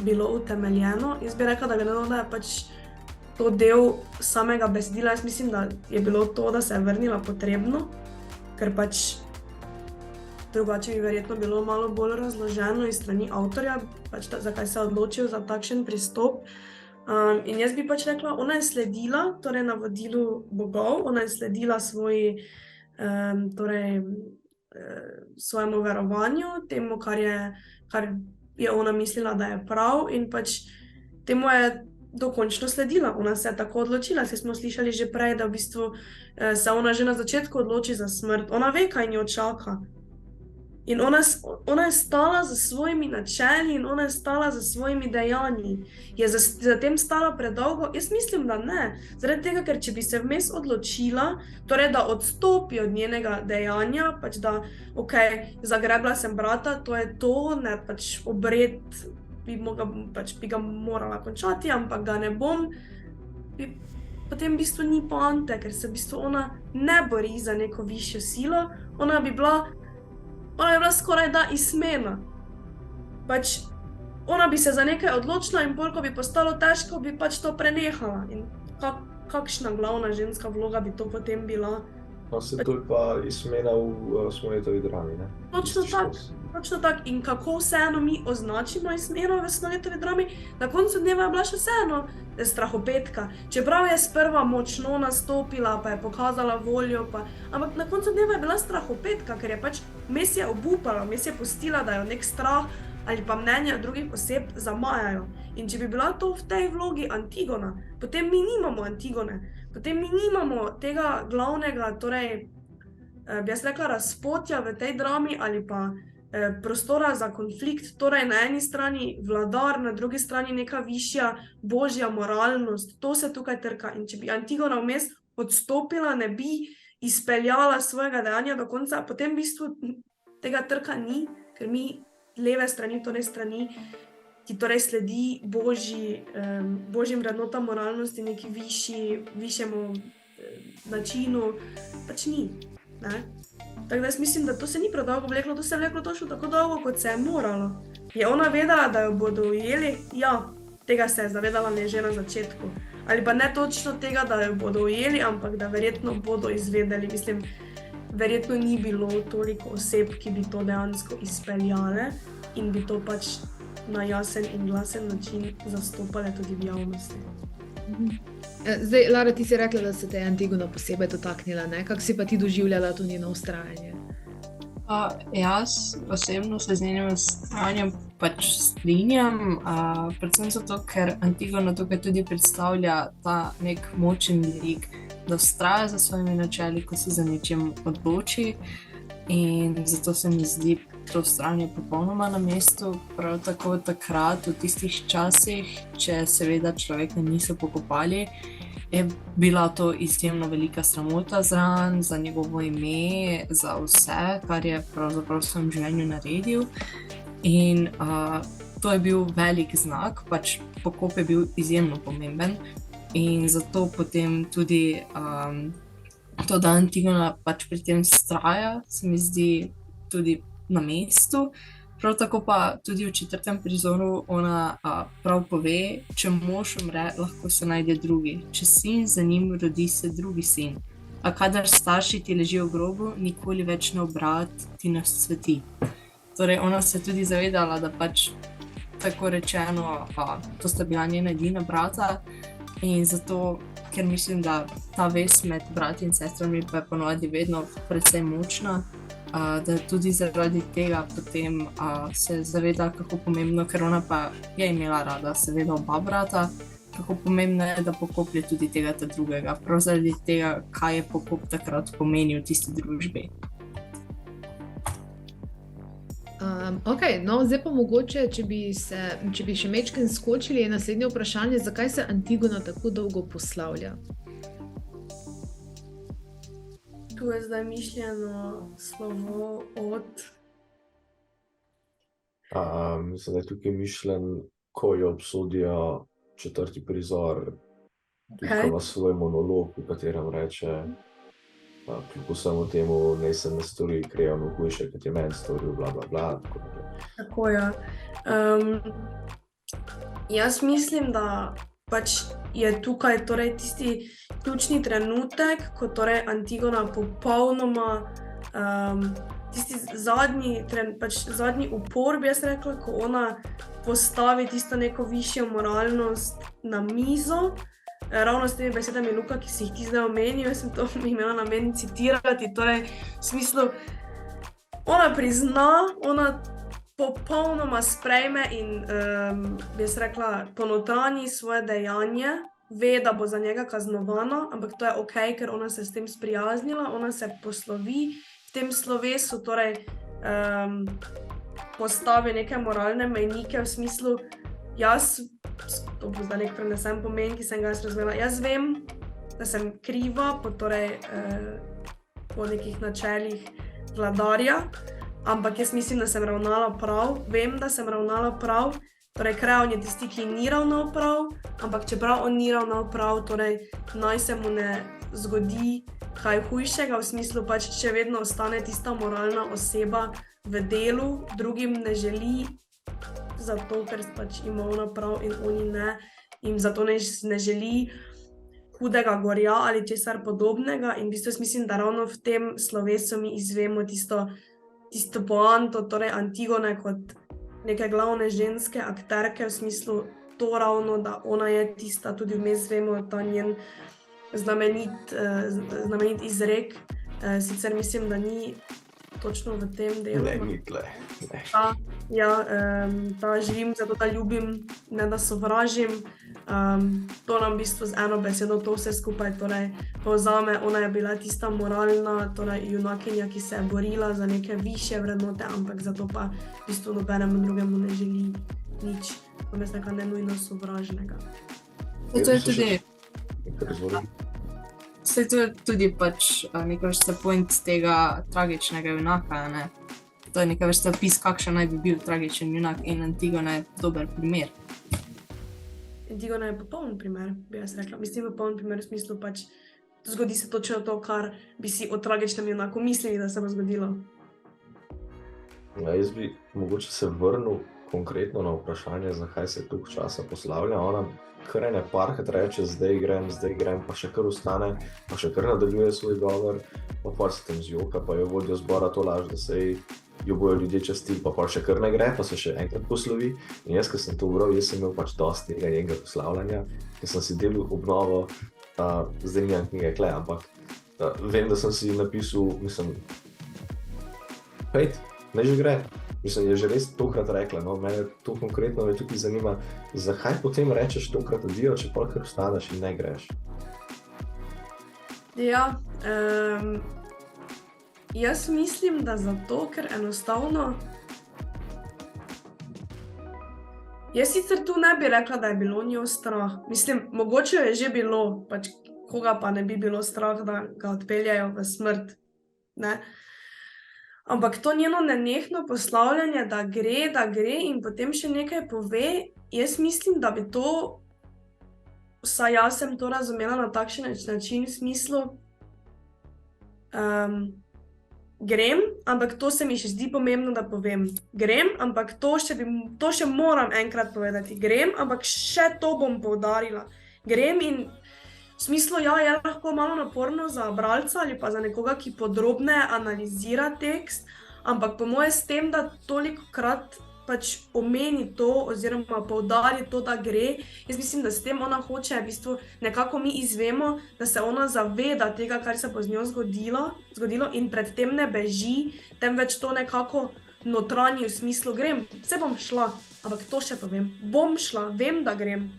bilo utemeljeno. Jaz bi rekla, da je pač to del samega besedila. Jaz mislim, da je bilo to, da se je vrnila, potrebno, ker pač drugače bi verjetno bilo malo bolj razloženo iz strani avtorja, pač zakaj se je odločil za takšen pristop. In jaz bi pač rekla, ona je sledila navodilu bogov, ona je sledila svojemu verovanju, temu, kar je ona mislila, da je prav, in pač temu je dokončno sledila. Ona se je tako odločila, saj smo slišali že prej, da v bistvu se ona že na začetku odloči za smrt. Ona ve, kaj njo čaka. In ona je stala za svojimi načeli in ona je stala za svojimi dejanji. Je za tem stala predolgo? Jaz mislim, da ne. Zaradi tega, ker če bi se vmes odločila, torej da odstopi od njenega dejanja, pač da, ok, zagrebla sem brata, to je to, ne, pač obred bi ga morala končati, ampak ga ne bom, potem v bistvu ni poante, ker se v bistvu ona ne bori za neko višjo silo, ona bi bila skoraj da izmena. Pač ona bi se za nekaj odločila in bolj, ko bi postalo težko, bi pač to prenehala. In kakšna glavna ženska vloga bi to potem bila? No, se to je pa izmena v Smoletovi drami, ne? Točno tak. In kako vseeno mi označimo izmeno v Smoletovi drami? Na koncu dneva je bila še vseeno strahopetka. Čeprav je sprva močno nastopila, pa je pokazala voljo, ampak na koncu dneva je bila strahopetka, ker je pač vmes je obupala, vmes je pustila, da jo nek strah ali pa mnenja drugih oseb zamajajo. In če bi bila to v tej vlogi Antigona, potem mi nimamo Antigone, potem mi nimamo tega glavnega, torej, bi jaz rekla, razpotja v tej drami ali pa prostora za konflikt, torej na eni strani vladar, na drugi strani neka višja božja moralnost, to se tukaj trka. In če bi Antigona vmes odstopila, ne bi izpeljala svojega dejanja do konca, potem v bistvu tega trka ni, ker mi leve strani, torej strani, ki torej sledi božjim vrednotam moralnosti, neki višjemu načinu, pač ni, ne? Tako da jaz mislim, da to se ni predolgo vleklo, to se je vleklo točno tako dolgo, kot se je moralo. Je ona vedela, da jo bodo ujeli? Ja, tega se je zavedala že na začetku. Ali pa ne točno tega, da jo bodo ujeli, ampak da verjetno bodo izvedeli. Mislim, verjetno ni bilo toliko oseb, ki bi to dejansko izpeljale in bi to pač na jasen in glasen način zastopale tudi v javnosti. Zdaj, Lara, ti si rekla, da se te je Antigona posebej dotaknila, ne? Kako si pa ti doživljala to njeno vztrajanje? Jaz osebno se z njenim stanjem pač strinjam, predvsem zato, ker Antigona tukaj tudi predstavlja ta nek močen lik, da vztraja za svojimi načeli, ko se za nečem odloči, in zato se mi zdi to vztrajanje popolnoma na mestu. Prav tako takrat, v tistih časih, če seveda človeka niso pokopali, je bila to izjemno velika sramota zanj, za njegovo ime, za vse, kar je pravzaprav v svojem življenju naredil. In to je bil velik znak, pač pokop je bil izjemno pomemben in zato potem tudi to, da Antigona pač pri tem vztraja, se mi zdi tudi na mestu. Prav tako pa tudi v 4. prizoru ona prav pove, če mož umre, lahko se najde drugi. Če sin, za njim rodi se drugi sin. A kadar starši ti ležijo v grobu, nikoli več ne obrat ti ne sveti. Torej, ona se je tudi zavedala, da pač tako rečeno, to sta bila njena edina brata in zato, ker mislim, da ta vez med brati in sestrami pa je ponovadi vedno precej močna, da tudi zaradi tega potem se zaveda, kako pomembno, ker ona pa je imela rada seveda oba brata, kako pomembno je, da pokoplje tudi tega ta drugega, prav zaradi tega, kaj je pokop takrat pomenil v tisti družbi. No, zdaj pa mogoče, če bi še mečken skočili, je naslednje vprašanje, zakaj se Antigona tako dolgo poslavlja? Tu je zdaj mišljeno slovo od... Mislim, da je tukaj mišljen, ko jo obsodijo 4. prizor, tudi ko ima svoj monolog, v katerem reče, kljub vsemu temu, naj se ne stori krajevno hujše, kot je meni storil, bla, bla, bla. Tako, ja. Jaz mislim, da pač je tukaj torej tisti ključni trenutek, ko torej Antigona popolnoma, tisti zadnji upor, bi jaz rekla, ko ona postavi tisto neko višjo moralnost na mizo, ravno s temi besedami Luka, ki si jih ti zdaj omenil, jaz sem to imela namen citirati, torej v smislu, ona prizna, ona popolnoma sprejme in, bi jaz rekla, ponotranji svoje dejanje, ve, da bo za njega kaznovana, ampak to je okej, ker ona se s tem sprijaznila, ona se poslovi v tem slovesu, torej postavi neke moralne mejnike v smislu, to bo zdaj nek prenesen pomen, ki sem ga jaz razumela. Jaz vem, da sem kriva po nekih načelih vladarja, ampak jaz mislim, da sem ravnala prav. Vem, da sem ravnala prav, torej Kreon je tisti, ki ni ravnal prav, ampak čeprav on ni ravnal prav, torej naj se mu ne zgodi kaj hujšega, v smislu pač, če vedno ostane tista moralna oseba v delu, drugim ne želi, zato, ker pač ima ona prav in oni ne, in zato ne želi hudega gorja ali česar podobnega in v bistvu mislim, da ravno v tem slovesu mi izvemo tisto poanto, torej Antigone kot neke glavne ženske akterke, v smislu to ravno, da ona je tista, tudi vmes vemo ta njen znamenit izrek, sicer mislim, da ni točno v tem delu. Ne, ni tle. Ta živim zato, da ljubim, ne da sovražim. To nam v bistvu z eno besedo to vse skupaj torej povzame. Ona je bila tista moralna, torej junakinja, ki se je borila za neke višje vrednote, ampak zato pa v bistvu nobenemu drugemu ne želi nič, ne nujno sovražnega. To je tudi... Saj to je tudi pač neka vrsta point tega tragičnega junaka, ne? To je neka vrsta opis, kakšen naj bi bil tragičen junak in Antigona je dober primer. Antigona je popoln primer, bi jaz rekla. Mislim, popoln primer v smislu pač zgodi se točno to, kar bi si o tragičnem junaku mislili, da se bo zgodilo. Ja, jaz bi mogoče se vrnil konkretno na vprašanje, zakaj se toliko časa poslavlja. Ona kar ene parkrat reče, zdaj grem, pa še kar ostane, pa še kar nadaljuje svoj govor, pa par se tam zjoka, pa jo vodijo zbora to laž, da se jo bojo ljudje častili, pa še kar ne gre, pa se še enkrat poslovi. In jaz, ko sem to bral, jaz sem imel pač dosti tega njenega poslavljanja, ker sem si delal obnovo, zdaj nimam knjige kle, ampak vem, da sem si napisal, mislim, Pejt, ne že gre. Mislim, je že res tokrat rekla, no, mene to konkretno me tukaj zanima, zakaj potem rečeš tokrat adijo, če pa kar vstaneš in ne greš? Ja, jaz mislim, da zato, ker enostavno. Jaz sicer tu ne bi rekla, da je bilo njo strah. Mislim, mogoče je že bilo, pač koga pa ne bi bilo strah, da ga odpeljajo v smrt. Ne? Ampak to njeno nenehno poslavljanje, da gre in potem še nekaj pove, jaz mislim, da bi to, vsaj jaz sem to razumela na takšen način v smislu, grem, ampak to se mi še zdi pomembno, da povem. Grem, ampak to še moram enkrat povedati. Grem, ampak še to bom poudarila. Grem in v smislu, ja, je lahko malo naporno za bralca ali pa za nekoga, ki podrobneje analizira tekst, ampak po moje s tem, da tolikokrat pač omeni to oziroma poudari to, da gre, jaz mislim, da s tem ona hoče, v bistvu nekako mi izvemo, da se ona zaveda tega, kar se bo z njo zgodilo in pred tem ne beži, temveč to nekako notranji v smislu grem, se bom šla, ampak to še povem, bom šla, vem, da grem.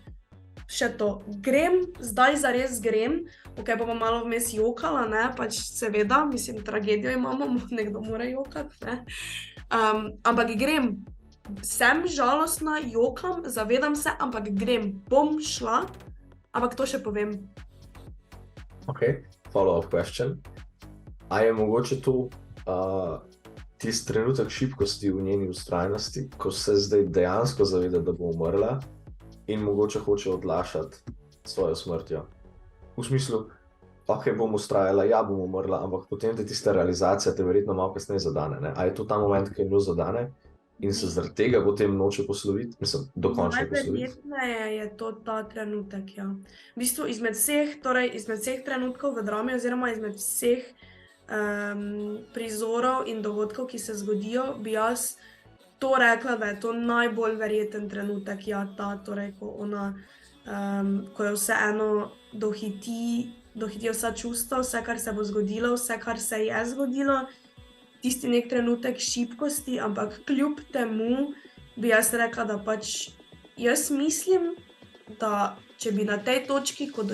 Še to, grem, zdaj zares grem, ok, pa bom malo vmes jokala, ne, pač seveda, mislim, tragedijo imamo, nekdo mora jokati, ne, ampak grem, sem žalostna, jokam, zavedam se, ampak grem, bom šla, ampak to še povem. Ok, follow-up question. A je mogoče to tisti trenutek šibkosti v njeni vztrajnosti, ko se zdaj dejansko zaveda, da bo umrla, in mogoče hoče odlašati svojo smrtjo. V smislu, ok, bom ustrajala, ja, bom umrla, ampak potem te tista realizacija te verjetno malo kasneje zadane, ne? A je to ta moment, ki njo zadane in se zaradi tega potem noče posloviti? Mislim, dokončno posloviti. Najverjetneje je to ta trenutek, ja. V bistvu izmed vseh trenutkov v drami oziroma izmed vseh prizorov in dogodkov, ki se zgodijo, bi jaz to rekla, da je to najbolj verjeten trenutek, ja, ta, torej, ko je vseeno dohitijo vsa čustva, vse, kar se bo zgodilo, vse, kar se je zgodilo, tisti nek trenutek šibkosti, ampak kljub temu bi jaz rekla, da pač jaz mislim, da če bi na tej točki, ko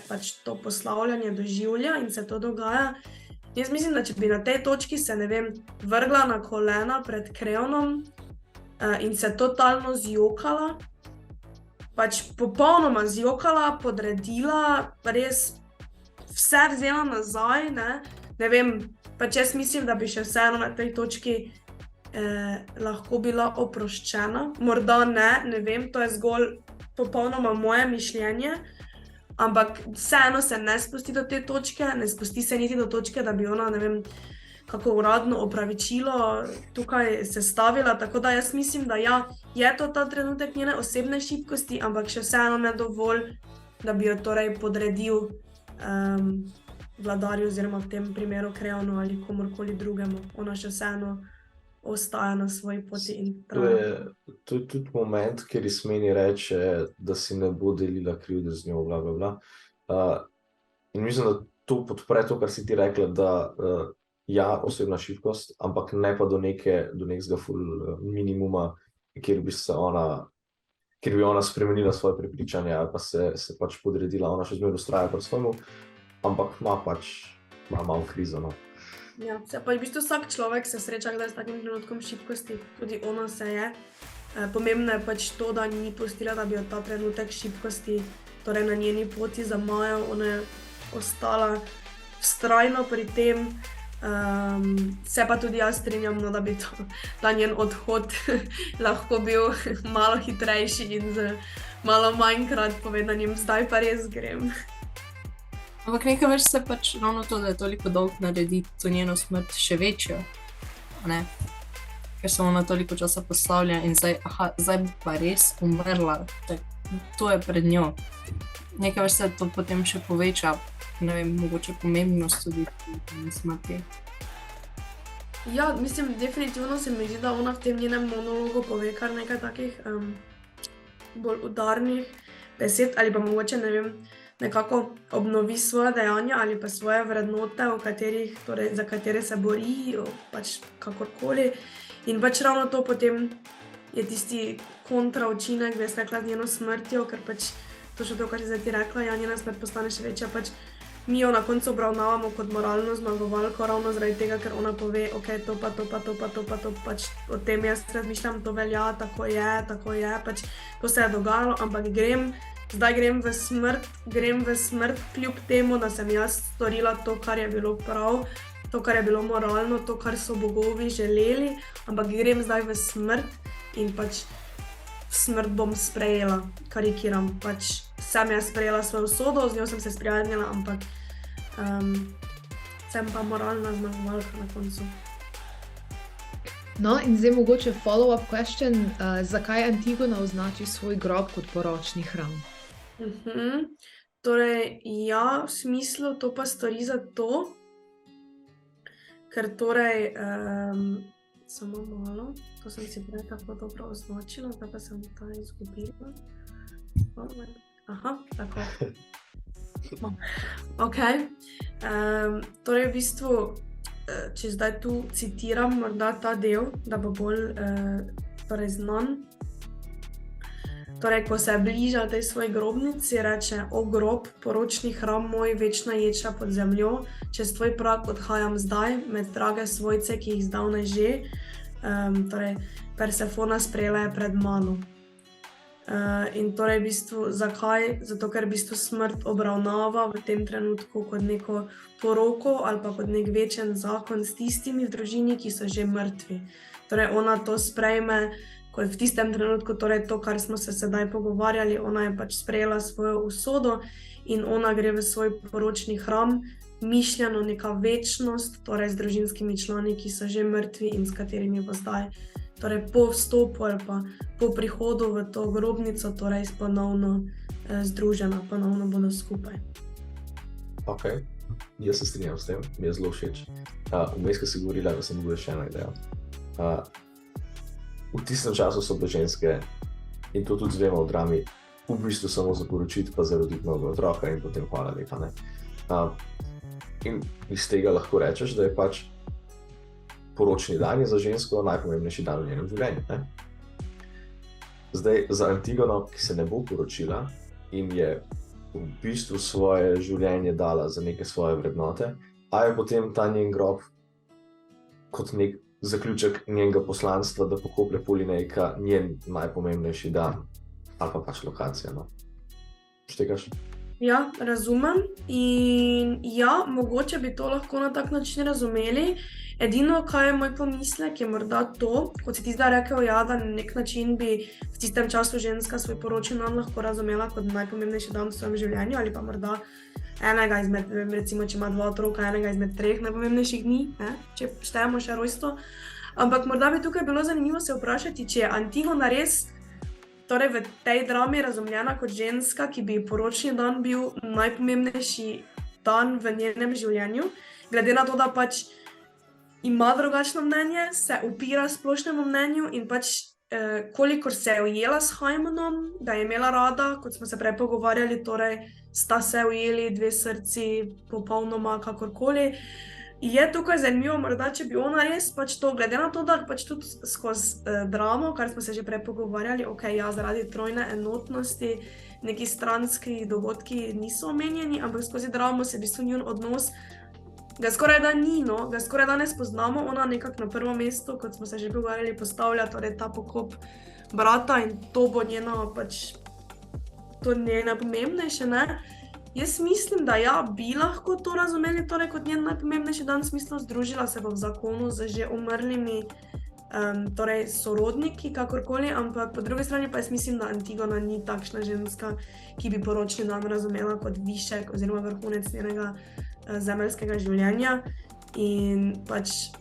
pač to poslavljanje doživlja in se to dogaja, jaz mislim, da če bi na tej točki se, ne vem, vrgla na kolena pred kreonom in se totalno zjokala, pač popolnoma zjokala, podredila, res vse vzela nazaj, ne vem, pač jaz mislim, da bi še vseeno na tej točki lahko bila oproščena, morda ne vem, to je zgolj popolnoma moje mišljenje, ampak vseeno se ne spusti do te točke, ne spusti se niti do točke, da bi ona, ne vem, kako uradno opravičilo tukaj sestavila, tako da jaz mislim, da ja, je to ta trenutek njene osebne šibkosti, ampak še vseeno ne dovolj, da bi jo torej podredil vladarju oziroma v tem primeru kreonu ali komorkoli drugemu. Ona še vseeno ostaja na svoji poti in traja. To je tudi moment, kjer iz meni reče, da si ne bo delila krivde z njo, bla, bla, bla. In mislim, da to podpre to, kar si ti rekla, da ja, osebna šibkost, ampak ne pa do nekega ful minimuma, kjer bi ona spremenila svoje prepričanje ali pa se pač podredila, ona še zmeraj vztraja pri svojemu, ampak ima malo krizo, no. Ja, se pa v bistvu vsak človek se sreča kdaj s takim trenutkom šibkosti, tudi ona se je. Pomembno je pač to, da ni pustila, da bi jo ta trenutek šibkosti, torej na njeni poti zamajal, ona je ostala vztrajno pri tem, se pa tudi jaz strinjam, no, da bi ta njen odhod lahko bil malo hitrejši in z malo manjkrat povedanjem, zdaj pa res grem. Ampak nekaj več se pač ravno to, da je toliko dolg narediti to njeno smrt še večjo, ne? Ker se ona toliko časa poslavlja in zdaj bi pa res umrla, to je pred njo. Nekaj več se to potem še poveča, ne vem, mogoče pomembnost tudi smrti. Ja, mislim, definitivno se mi zdi, da ona v tem njenem monologu pove kar nekaj takih bolj udarnih besed ali pa mogoče, ne vem, nekako obnovi svoje dejanja ali pa svoje vrednote, torej, za katere se bori, pač kakorkoli. In pač ravno to potem je tisti kontraučinek, bi jaz rekla, z njeno smrtjo, ker pač točno to, kar si zdaj ti rekla, ja, njena smrt postane še večja, pač mi jo na koncu obravnavamo kot moralno zmagovalko, ravno zaradi tega, ker ona pove, ok, to pa, pač o tem jaz razmišljam, to velja, tako je, pač to se je dogajalo, ampak zdaj grem v smrt, kljub temu, da sem jaz storila to, kar je bilo prav, to, kar je bilo moralno, to, kar so bogovi želeli, ampak grem zdaj v smrt in pač smrt bom sprejela, karikiram, pač sem jaz sprejela svojo usodo, z njo sem se sprijaznila, ampak sem pa moralna zmagovalka na koncu. No, in zdaj mogoče follow-up question, zakaj Antigona označi svoj grob kot poročni hram? Torej, ja, v smislu to pa stori zato, ker torej, samo malo, to sem si prej tako dobro označila, zdaj pa sem ta izgubila. Aha, tako. Ok. Torej, v bistvu, če zdaj tu citiram morda ta del, da bo bolj znan. Torej, ko se bliža tej svoji grobnici, reče: O grob, poročni hram moj, večna ječa pod zemljo, čez tvoj prag odhajam zdaj, med drage svojce, ki jih zdavnaj že. Torej, Persefona sprejela je pred mano. In torej, v bistvu, zakaj? Zato, ker v bistvu smrt obravnava v tem trenutku kot neko poroko ali pa kot nek večen zakon s tistimi v družini, ki so že mrtvi. Torej, ona to sprejme kot v tistem trenutku, torej to, kar smo se sedaj pogovarjali, ona je pač sprejela svojo usodo in ona gre v svoj poročni hram, mišljeno neka večnost, torej z družinskimi člani, ki so že mrtvi in s katerimi bo zdaj, torej po vstopu ali pa po prihodu v to grobnico, torej ponovno združena, ponovno bodo skupaj. Ok, jaz se strinjam s tem, mi je zelo všeč. Vmes, ko si govorila, da sem bila še ena ideja. V tistem času so bile ženske, in to tudi zvemo v drami, v bistvu samo za poročiti pa za roditi novega otroka in potem hvala lepa, ne. In iz tega lahko rečeš, da je pač poročni dan je za žensko najpomembnejši dan v njenem življenju, ne. Zdaj, za Antigono, ki se ne bo poročila in je v bistvu svoje življenje dala za neke svoje vrednote, a je potem ta njen grob kot nek zaključek njenega poslanstva, da pokoplje Polinejka njen najpomembnejši dan ali pa pač lokacija, no. Štegaš? Ja, razumem in ja, mogoče bi to lahko na tak način razumeli. Edino, kaj je moj pomislek, je morda to, kot si ti zdaj rekel, ja, da na nek način bi v tistem času ženska svoj poročni dan lahko razumela kot najpomembnejši dan v svojem življenju ali pa morda enega izmed, recimo, če ima 2 otroka, enega izmed 3 najpomembnejših dni, če štejemo še rojstvo. Ampak morda bi tukaj bilo zanimivo se vprašati, če je Antigona res torej v tej drami razumljena kot ženska, ki bi poročni dan bil najpomembnejši dan v njenem življenju, glede na to, da pač ima drugačno mnenje, se upira splošnemu mnenju in pač kolikor se je ujela s Hajmonom, da je imela rada, kot smo se prej pogovarjali, torej sta se ujeli 2 srci popolnoma kakorkoli. Je tukaj zanimivo, morda, če bi ona res pač to, glede na to, da pač tudi skozi dramo, kar smo se že prej pogovarjali, ok, ja, zaradi trojne enotnosti, neki stranski dogodki niso omenjeni, ampak skozi dramo se v bistvu njun odnos ga skoraj da ni, no, ga skoraj da ne spoznamo, ona nekako na prvo mesto, kot smo se že pogovarjali, postavlja torej ta pokop brata in to bo njeno pač, to je najpomembnejše, ne. Jaz mislim, da ja, bi lahko to razumeli torej kot njen najpomembnejši dan, v smislu združila se bo v zakonu z že umrlimi torej sorodniki, kakorkoli, ampak po drugi strani pa jaz mislim, da Antigona ni takšna ženska, ki bi poročni dan razumela kot višek oziroma vrhunec njenega zemeljskega življenja in pač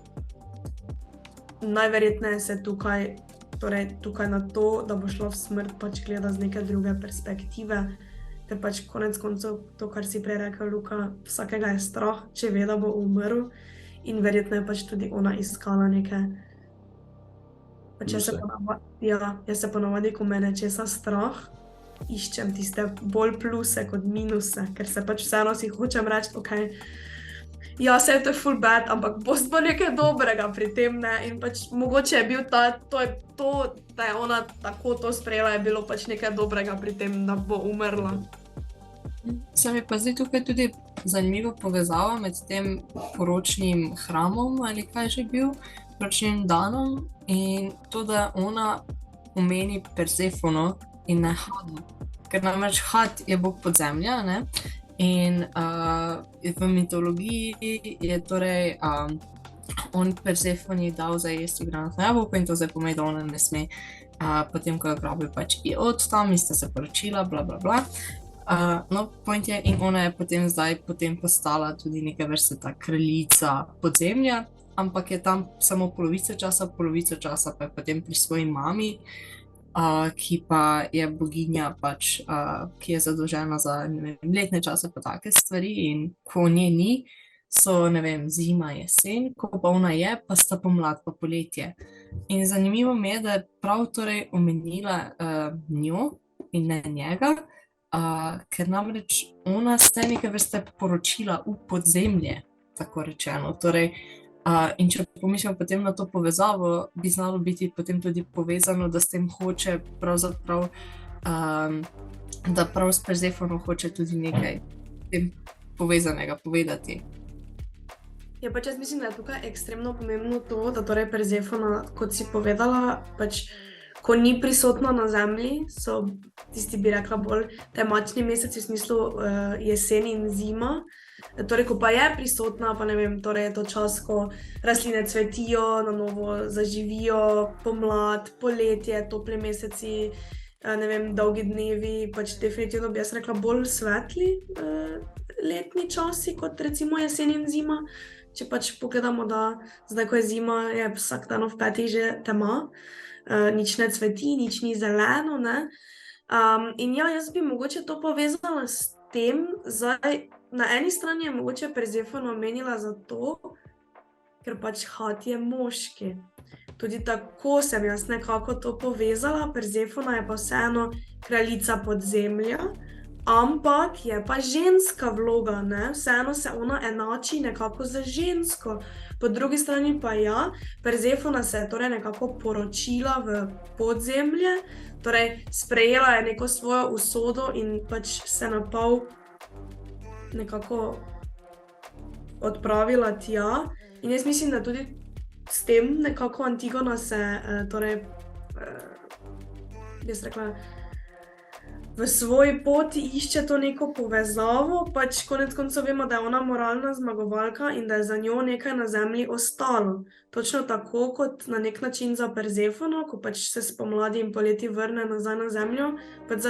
najverjetneje se tukaj, torej tukaj na to, da bo šla v smrt, pač gleda z neke druge perspektive, ker pač konec koncev to, kar si prej rekel, Luka, vsakega je strah, če ve, da bo umrl in verjetno je pač tudi ona iskala neke. Pač jaz se ponavadi, ko me nečesa strah, iščem tiste bolj pluse kot minuse, ker se pač vseeno si hočem reči, ok, ja, vse to je full bad, ampak bo nekaj dobrega pri tem, ne, in pač mogoče je bil to, da je ona tako to sprejela, je bilo pač nekaj dobrega pri tem, da bo umrla. Se mi pa zdi tukaj tudi zanimiva povezava med tem poročnim hramom ali kaj že bil, poročnim danom in to, da ona omeni Persefono in ne Hada. Ker namreč Had je bog podzemlja, ne? In v mitologiji je torej on Persefoni dal za jesti granatno jabolko in to zdaj pomeni, da ona ne sme, potem ko je ugrabil pač od tam in sta se poročila, bla bla bla. No, point je, in ona je potem postala tudi neke vrste ta kraljica podzemlja, ampak je tam samo polovico časa pa je potem pri svoji mami, ki pa je boginja pač, ki je zadolžena za, ne vem, letne čase pa take stvari in ko nje ni, so, ne vem, zima, jesen, ko pa ona je, pa sta pomlad pa poletje. In zanimivo mi je, da je prav torej omenila njo in ne njega, ker namreč ona ste neke vrste poročila v podzemlje, tako rečeno. Torej, in če pomišljamo potem na to povezavo, bi znalo biti potem tudi povezano, da s tem hoče pravzaprav, da prav s Persefono hoče tudi nekaj tem povezanega povedati. Ja, pač jaz mislim, da je tukaj ekstremno pomembno to, da torej Persefona, kot si povedala, pač ko ni prisotna na zemlji, so tisti, bi rekla, bolj temačni meseci v smislu jesen in zima. Torej, ko pa je prisotna, pa ne vem, torej je to čas, ko rastline cvetijo, na novo zaživijo, pomlad, poletje, topli meseci, ne vem, dolgi dnevi, pač definitivno bi jaz rekla bolj svetli letni časi, kot recimo jesen in zima. Če pač pogledamo, da zdaj, ko je zima, je vsak dan v 5 že tema, nič ne cveti, nič ni zeleno, ne. In ja, jaz bi mogoče to povezala s tem, zdaj, na eni strani je mogoče Persefona omenila zato, ker pač Had je moški. Tudi tako sem jaz nekako to povezala, Persefona je pa vseeno kraljica podzemlja, ampak je pa ženska vloga, ne, vseeno se ona enači nekako z žensko. Po drugi strani pa ja, Persefona se je torej nekako poročila v podzemlje, torej sprejela je neko svojo usodo in pač se na pol nekako odpravila tja. In jaz mislim, da tudi s tem nekako Antigona se, torej, bi jaz rekla, v svoji poti išče to neko povezavo, pač konec koncev vemo, da je ona moralna zmagovalka in da je za njo nekaj na zemlji ostalo. Točno tako kot na nek način za Persefono, ko pač se spomladi in poleti vrne nazaj na zemljo, pač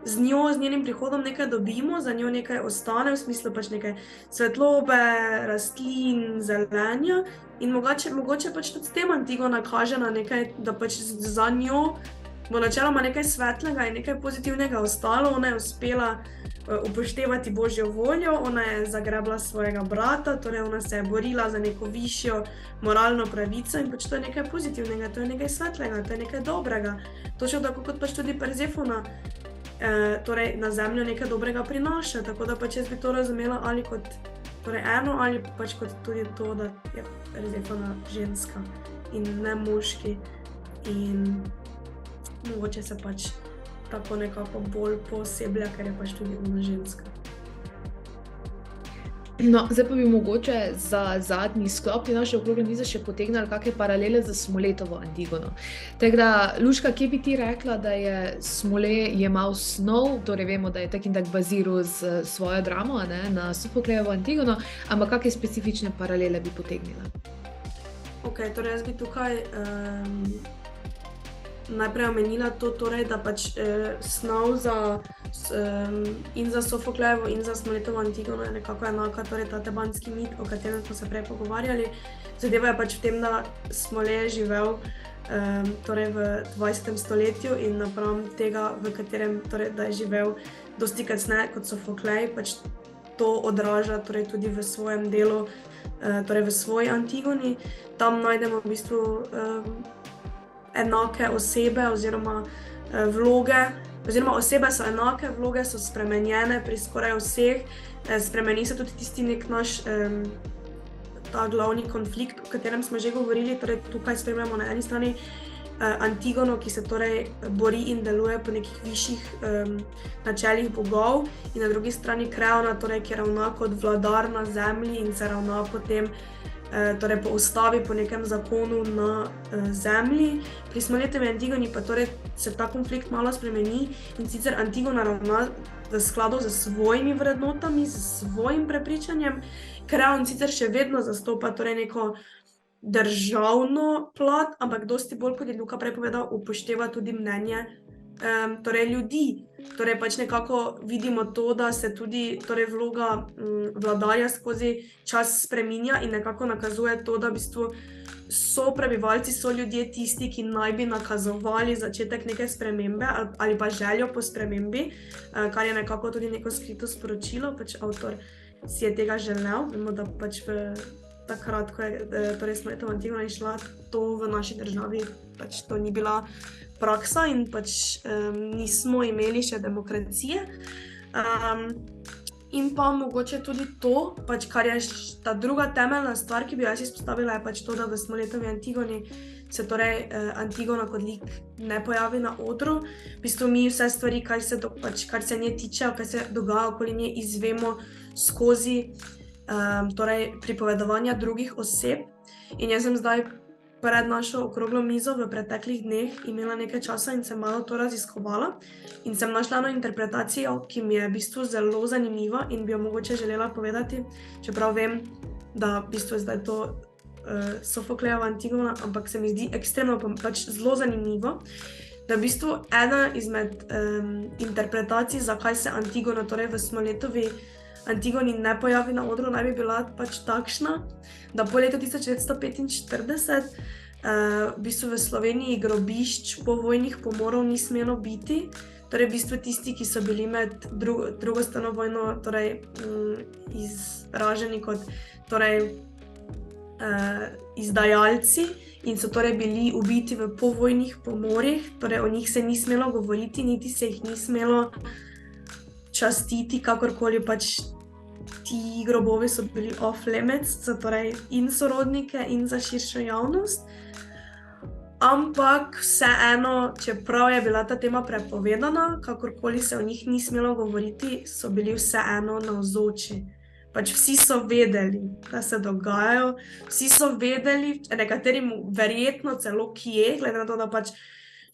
z njenim prihodom nekaj dobimo, za njo nekaj ostane, v smislu pač nekaj svetlobe, rastlin, zelenja in mogoče pač tudi s tem Antigona kaže na nekaj, da pač za njo bo načeloma nekaj svetlega in nekaj pozitivnega ostalo. Ona je uspela upoštevati Božjo voljo, ona je zagrebla svojega brata, torej ona se je borila za neko višjo moralno pravico in pač to je nekaj pozitivnega, to je nekaj svetlega, to je nekaj dobrega. Točno tako kot pač tudi Persefona torej na zemljo nekaj dobrega prinaša, tako da pač jaz bi to razumela ali kot torej eno ali pač kot tudi to, da je Persefona ženska in ne moški in mogoče se pač tako nekako bolj poseblja, ker je pač tudi ona ženska. No, zdaj pa bi mogoče za zadnji sklop naše okrogle mize še potegnili kakšne paralele za Smoletovo Antigono. Tako da, Luška, kje bi ti rekla, da je Smole jemal snov, torej vemo, da je tak in tak baziral z svojo dramo, ne, na Sofoklejevo Antigono, ampak kakšne specifične paralele bi potegnila? Ok, torej jaz bi tukaj najprej omenila to, torej, da pač snov in za Sofoklejevo in za Smoletovo Antigono je nekako enaka, torej ta tebanski mit, o katerem smo se prej pogovarjali. Zadeva je pač v tem, da Smole je živel torej v 20. stoletju in napram tega, v katerem torej, da je živel dosti kasneje kot Sofoklej, pač to odraža torej, tudi v svojem delu, torej v svoji Antigoni. Tam najdemo v bistvu enake osebe oziroma vloge oziroma osebe so enake, vloge so spremenjene pri skoraj vseh, spremeni se tudi tisti nek naš ta glavni konflikt, o katerem smo že govorili, torej tukaj spremljamo na eni strani Antigono, ki se torej bori in deluje po nekih višjih načelih bogov, in na drugi strani Kreona, torej, ki ravna kot vladar na zemlji in se ravna potem torej po ustavi, po nekem zakonu na zemlji. Pri Smoletovi Antigoni pa torej se ta konflikt malo spremeni in sicer Antigona ravna v skladu z svojimi vrednotami, z svojim prepričanjem. Kreon sicer še vedno zastopa torej neko državno plat, ampak dosti bolj, kot je Luka prej povedal, upošteva tudi mnenje torej ljudi. Torej pač nekako vidimo to, da se tudi torej vloga vladarja skozi čas spreminja in nekako nakazuje to, da v bistvu so prebivalci, so ljudje tisti, ki naj bi nakazovali začetek neke spremembe ali pa željo po spremembi, kar je nekako tudi neko skrito sporočilo, pač avtor si je tega želel. Vemo, da pač takrat, ko je torej Smoletova Antigona išla, to v naši državi pač to ni bila praksa in pač nismo imeli še demokracije. In pa mogoče tudi to, pač kar je ta druga temeljna stvar, ki bi jaz izpostavila, je pač to, da v Smoletovi Antigoni se torej Antigona kot lik ne pojavi na odru. V bistvu mi vse stvari, kar se nje tiče, kar se dogaja okoli nje, izvemo skozi torej pripovedovanja drugih oseb. In jaz sem zdaj pred našo okroglo mizo v preteklih dneh imela nekaj časa in sem malo to raziskovala in sem našla eno interpretacijo, ki mi je v bistvu zelo zanimiva in bi jo mogoče želela povedati, čeprav vem, da v bistvu je zdaj to Sofoklejeva Antigona, ampak se mi zdi ekstremno pač zelo zanimivo, da v bistvu ena izmed interpretacij, zakaj se Antigona torej v Smoletovi Antigoni ne pojavi na odru, naj bi bila pač takšna, da po letu 1945 v bistvu v Sloveniji grobišč povojnih pomorov ni smelo biti. Torej v bistvu tisti, ki so bili med drugo svetovno vojno torej izraženi kot torej izdajalci in so torej bili ubiti v povojnih pomorih, torej o njih se ni smelo govoriti, niti se jih ni smelo častiti, kakorkoli pač ti grobovi so bili off limits za torej in sorodnike in za širšo javnost. Ampak vseeno, čeprav je bila ta tema prepovedana, kakorkoli se o njih ni smelo govoriti, so bili vseeno navzoči. Pač vsi so vedeli, da se dogajajo, vsi so vedeli, nekateri verjetno celo kje, glede na to, da pač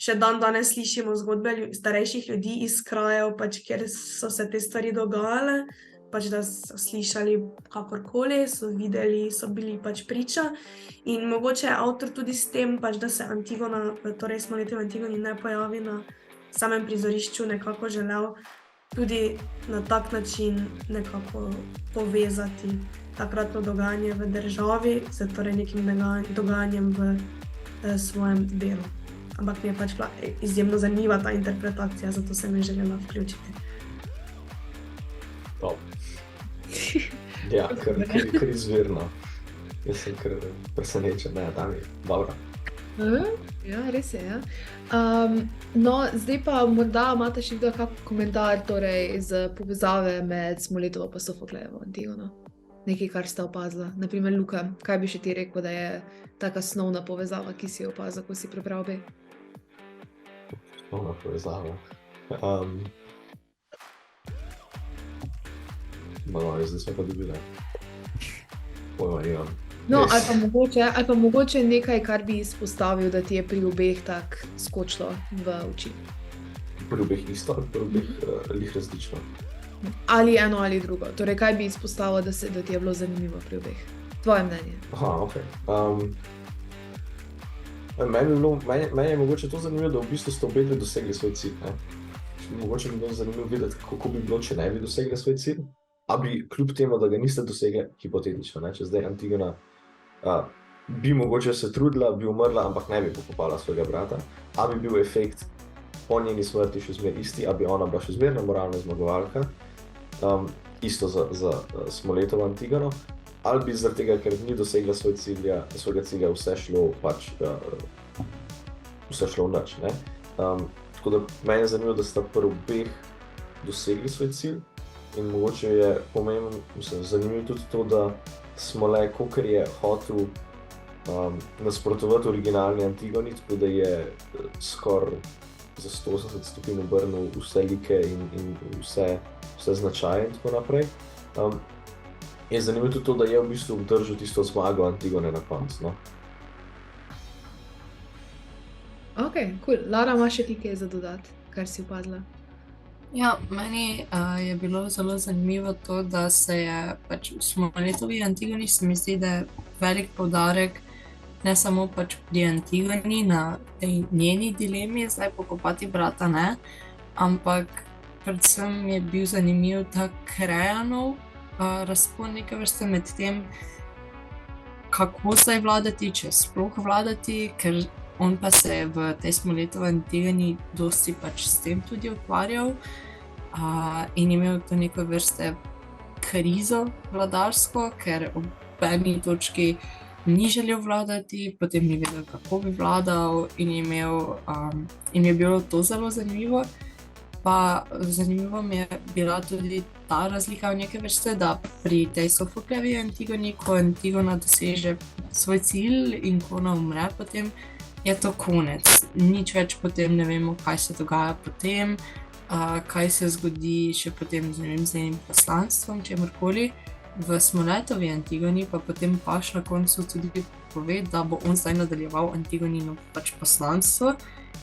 še dan danes slišimo zgodbe starejših ljudi iz krajev, pač, kjer so se te stvari dogajale, pač, da so slišali kakorkoli, so videli, so bili pač priča. In mogoče je avtor tudi s tem, pač, da se Antigona, torej Smoletovi Antigoni ne pojavi na samem prizorišču, nekako želel tudi na tak način nekako povezati takratno dogajanje v državi z torej nekim dogajanjem v svojem delu. Ampak mi je pač bila izjemno zanimiva ta interpretacija, zato sem jo želela vključiti. Top. Ja, kar izvirno. Jaz sem kar presenečen, ne, tam je dobro. Ja, res je, ja. No, zdaj pa morda imate še kdo kak komentar torej z povezave med Smoletovo pa Sofoklejevo Antigono? Nekaj, kar ste opazila. Naprimer, Luka, kaj bi še ti rekel, da je taka osnovna povezava, ki si jo opazila, ko si prebral bi? Osnovna povezava. Malo, zdaj smo pa dobili. Pojma nimam. No, ali pa mogoče nekaj, kar bi izpostavil, da ti je pri obeh tak skočilo v oči. Pri obeh isto, pri obeh lih različno. Ali eno ali drugo. Torej, kaj bi izpostavil, da ti je bilo zanimivo pri obeh? Tvoje mnenje. Aha, ok. Meni je mogoče to zanimivo, da v bistvu ste obe dve dosegli svoj cilj. Mogoče bi bilo zanimivo videti, kako bi bilo, če ne bi dosegli svoj cilj. A bi kljub temu, da ga niste dosegli, hipotetično, če zdaj Antigona bi mogoče se trudila, bi umrla, ampak ne bi pokopala svojega brata, a bi bil efekt po njeni smrti še zmer isti, a bi ona bila še zmerna moralna zmagovalka, isto za Smoletovo Antigono, ali bi zaradi tega, ker ni dosegla svojega cilja, vse šlo v nič. Tako Tako da meni je zanimivo, da sta pri obeh dosegli svoj cilj in mogoče je zanimivo tudi to, da smo le, kakor je hotel nasprotovati originalni Antigoni, tako da je skoraj za 180 stopinj obrnil vse like in vse značaje in tako naprej. Je zanimivo tudi to, da je v bistvu obdržal tisto zmago Antigone na koncu. No? Ok, cool. Lara, imaš še ti kaj za dodati, kar si opazila? Ja, meni je bilo zelo zanimivo to, da se je pač v Smoletovi Antigoni, se mi zdi, da je velik poudarek ne samo pač pri Antigoni na tej njeni dilemi, zdaj pokopati brata, ne, ampak predvsem je bil zanimiv ta Krejanov razpon neke vrste med tem, kako zdaj vladati, če sploh vladati, ker on pa se je v tej Smoletovi Antigoni dosti pač s tem tudi ukvarjal in imel to neko vrste krizo vladarsko, ker ob eni točki ni želel vladati, potem ni vedel, kako bi vladal in je bilo to zelo zanimivo. Pa zanimivo mi je bila tudi ta razlika v neke vrste, da pri tej Sofoklejevi Antigoni, ko Antigona doseže svoj cilj in ko ona umre, potem je to konec. Nič več potem ne vemo, kaj se dogaja potem, kaj se zgodi še potem z njenim poslanstvom, čemorkoli. V Smoletovi Antigoni pa potem pač na koncu tudi pove, da bo on zdaj nadaljeval Antigonino pač poslanstvo.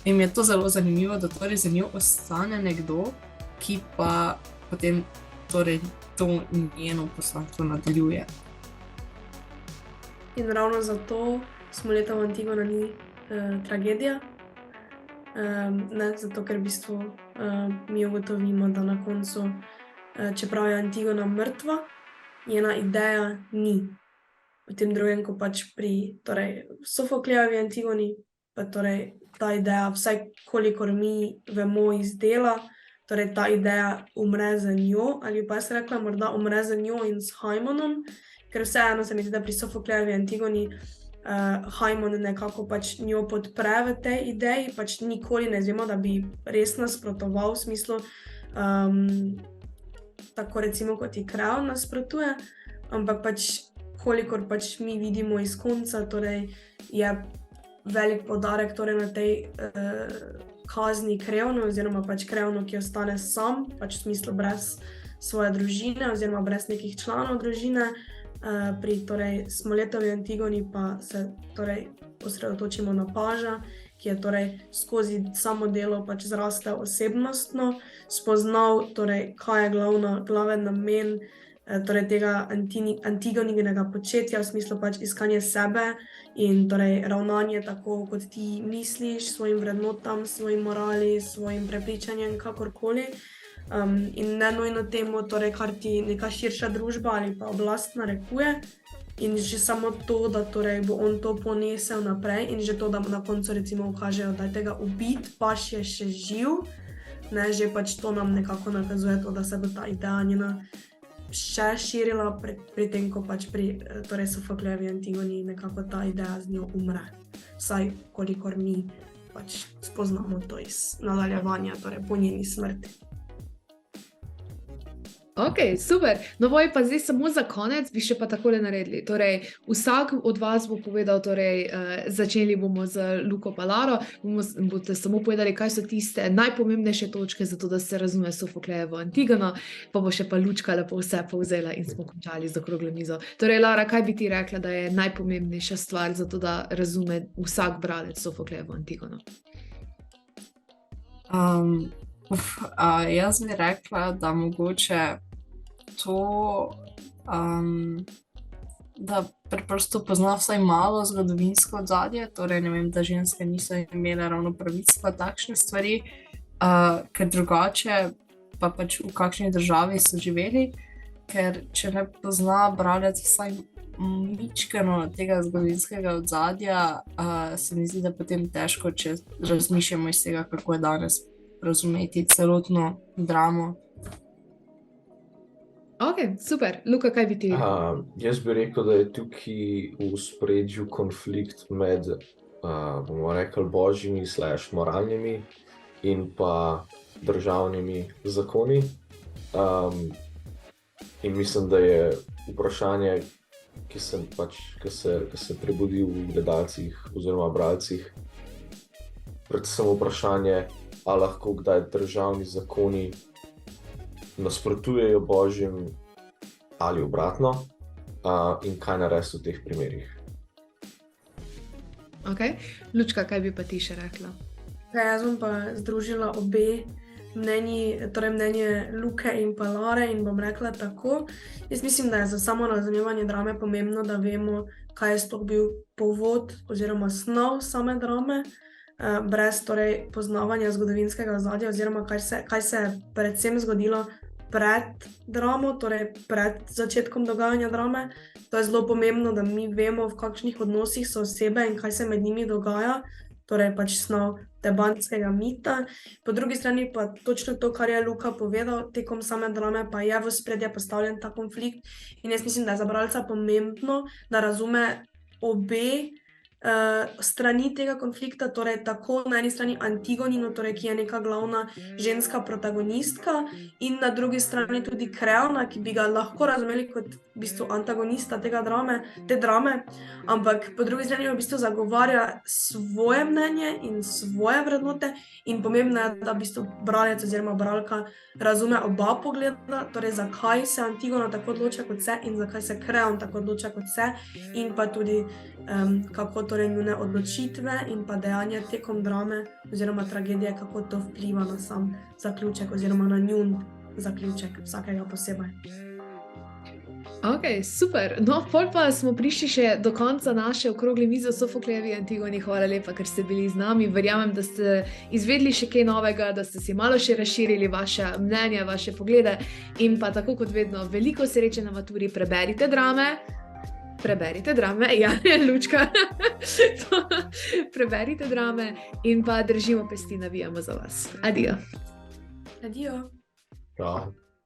In mi je to zelo zanimivo, da torej za njo ostane nekdo, ki pa potem torej to njeno poslanstvo nadaljuje. In ravno zato Smoletova Antigona ni tragedija. Ne, zato ker v bistvu mi ugotovimo, da na koncu, čeprav je Antigona mrtva, njena ideja ni. V tem drugem, ko pač pri Sofoklejevi Antigoni, pa torej ta ideja, vsaj kolikor mi vemo iz dela, torej ta ideja umre za njo, ali pa jaz rekla, morda umre za njo in s Haimonom, ker vseeno se mi zdi, da pri Sofoklejevi Antigoni Haimon nekako pač njo podpre v tej ideji, pač nikoli ne zvemo, da bi res nasprotoval v smislu, tako recimo kot i Kreon nasprotuje, ampak pač kolikor pač mi vidimo iz konca, torej je velik poudarek torej na tej kazni Kreonu, oziroma pač Kreonu, ki ostane sam, pač v smislu brez svoje družine oziroma brez nekih članov družine. Pri torej Smoletovi Antigoni pa se torej osredotočimo na paža, ki je torej skozi samo delo pač zrastel osebnostno, spoznal torej, kaj je glaven namen torej tega Antigoninega početja, v smislu pač iskanje sebe in torej ravnanje tako, kot ti misliš, svojim vrednotam, svojim morali, svojim prepričanjem, kakorkoli. In ne nujno temu, torej, kar ti neka širša družba ali pa oblast narekuje. In že samo to, da torej bo on to ponesel naprej in že to, da na koncu recimo ukažejo, da je tega ubit, pač je še živ, ne, že pač to nam nekako nakazuje to, da se bo ta ideja njena še širila pri tem, ko pač pri torej Sofoklejevi Antigoni nekako ta ideja z njo umre. Vsaj kolikor mi pač spoznamo to iz nadaljevanja, torej po njeni smrti. Ok, super. No, boj pa zdaj samo za konec bi še pa takole naredili. Torej, vsak od vas bo povedal, torej, začeli bomo z Luko pa Laro, boste samo povedali, kaj so tiste najpomembnejše točke za to, da se razume Sofoklejevo Antigono, pa bo še pa Lučka lepo vse povzela in smo končali z okroglo mizo. Torej, Lara, kaj bi ti rekla, da je najpomembnejša stvar za to, da razume vsak bralec Sofoklejevo Antigono? Jaz bi rekla, da mogoče to, da preprosto pozna vsaj malo zgodovinsko ozadje, torej ne vem, da ženske niso imele ravno pravic pa takšne stvari, ker drugače pa pač v kakšni državi so živeli, ker če ne pozna bralec vsaj mičkeno tega zgodovinskega ozadja, se mi zdi, da potem težko, če razmišljamo iz tega, kako je danes razumeti celotno dramo. Ok, super. Luka, kaj bi ti? Jaz bi rekel, da je tukaj v ospredju konflikt med, bomo rekli, božjimi / moralnimi in pa državnimi zakoni. In mislim, da je vprašanje, ki se prebudi v gledalcih oziroma bralcih, predvsem vprašanje, ali lahko kdaj državni zakoni nasprotujejo Božjim ali obratno, in kaj narediti v teh primerih. Okay. Lučka, kaj bi pa ti še rekla? Jaz bom pa združila obe mnenji, torej mnenje Luke in pa Lare, in bom rekla tako. Jaz mislim, da je za samo razumevanje drame pomembno, da vemo, kaj je sploh bil povod oziroma snov same drame, brez torej poznavanja zgodovinskega ozadja oziroma kaj se je predvsem zgodilo pred dramo, torej pred začetkom dogajanja drame. To je zelo pomembno, da mi vemo, v kakšnih odnosih so osebe in kaj se med njimi dogaja, torej pač snov tebanskega mita. Po drugi strani pa točno to, kar je Luka povedal, tekom same drame pa je v ospredje postavljen ta konflikt, in jaz mislim, da je za bralca pomembno, da razume obe strani tega konflikta, torej tako na eni strani Antigonino, torej, ki je neka glavna ženska protagonistka, in na drugi strani tudi Kreona, ki bi ga lahko razumeli kot v bistvu antagonista te drame, ampak po drugi strani v bistvu zagovarja svoje mnenje in svoje vrednote, in pomembno je, da v bistvu bralec oziroma bralka razume oba pogleda, torej zakaj se Antigona tako odloča kot se in zakaj se Kreon tako odloča kot se, in pa tudi kako torej njune odločitve in pa dejanja tekom drame oziroma tragedije, kako to vpliva na sam zaključek oziroma na njun zaključek vsakega posebej. Ok, super. No, pol pa smo prišli še do konca naše okrogle mize o Sofoklejevi Antigoni. Hvala lepa, ker ste bili z nami. Verjamem, da ste izvedeli še kaj novega, da ste si malo še razširili vaše mnenja, vaše poglede, in pa tako kot vedno, veliko sreče na maturi, preberite drame, ja, Lučka, preberite drame in pa držimo pesti, navijamo za vas. Adijo. Adijo. Čau.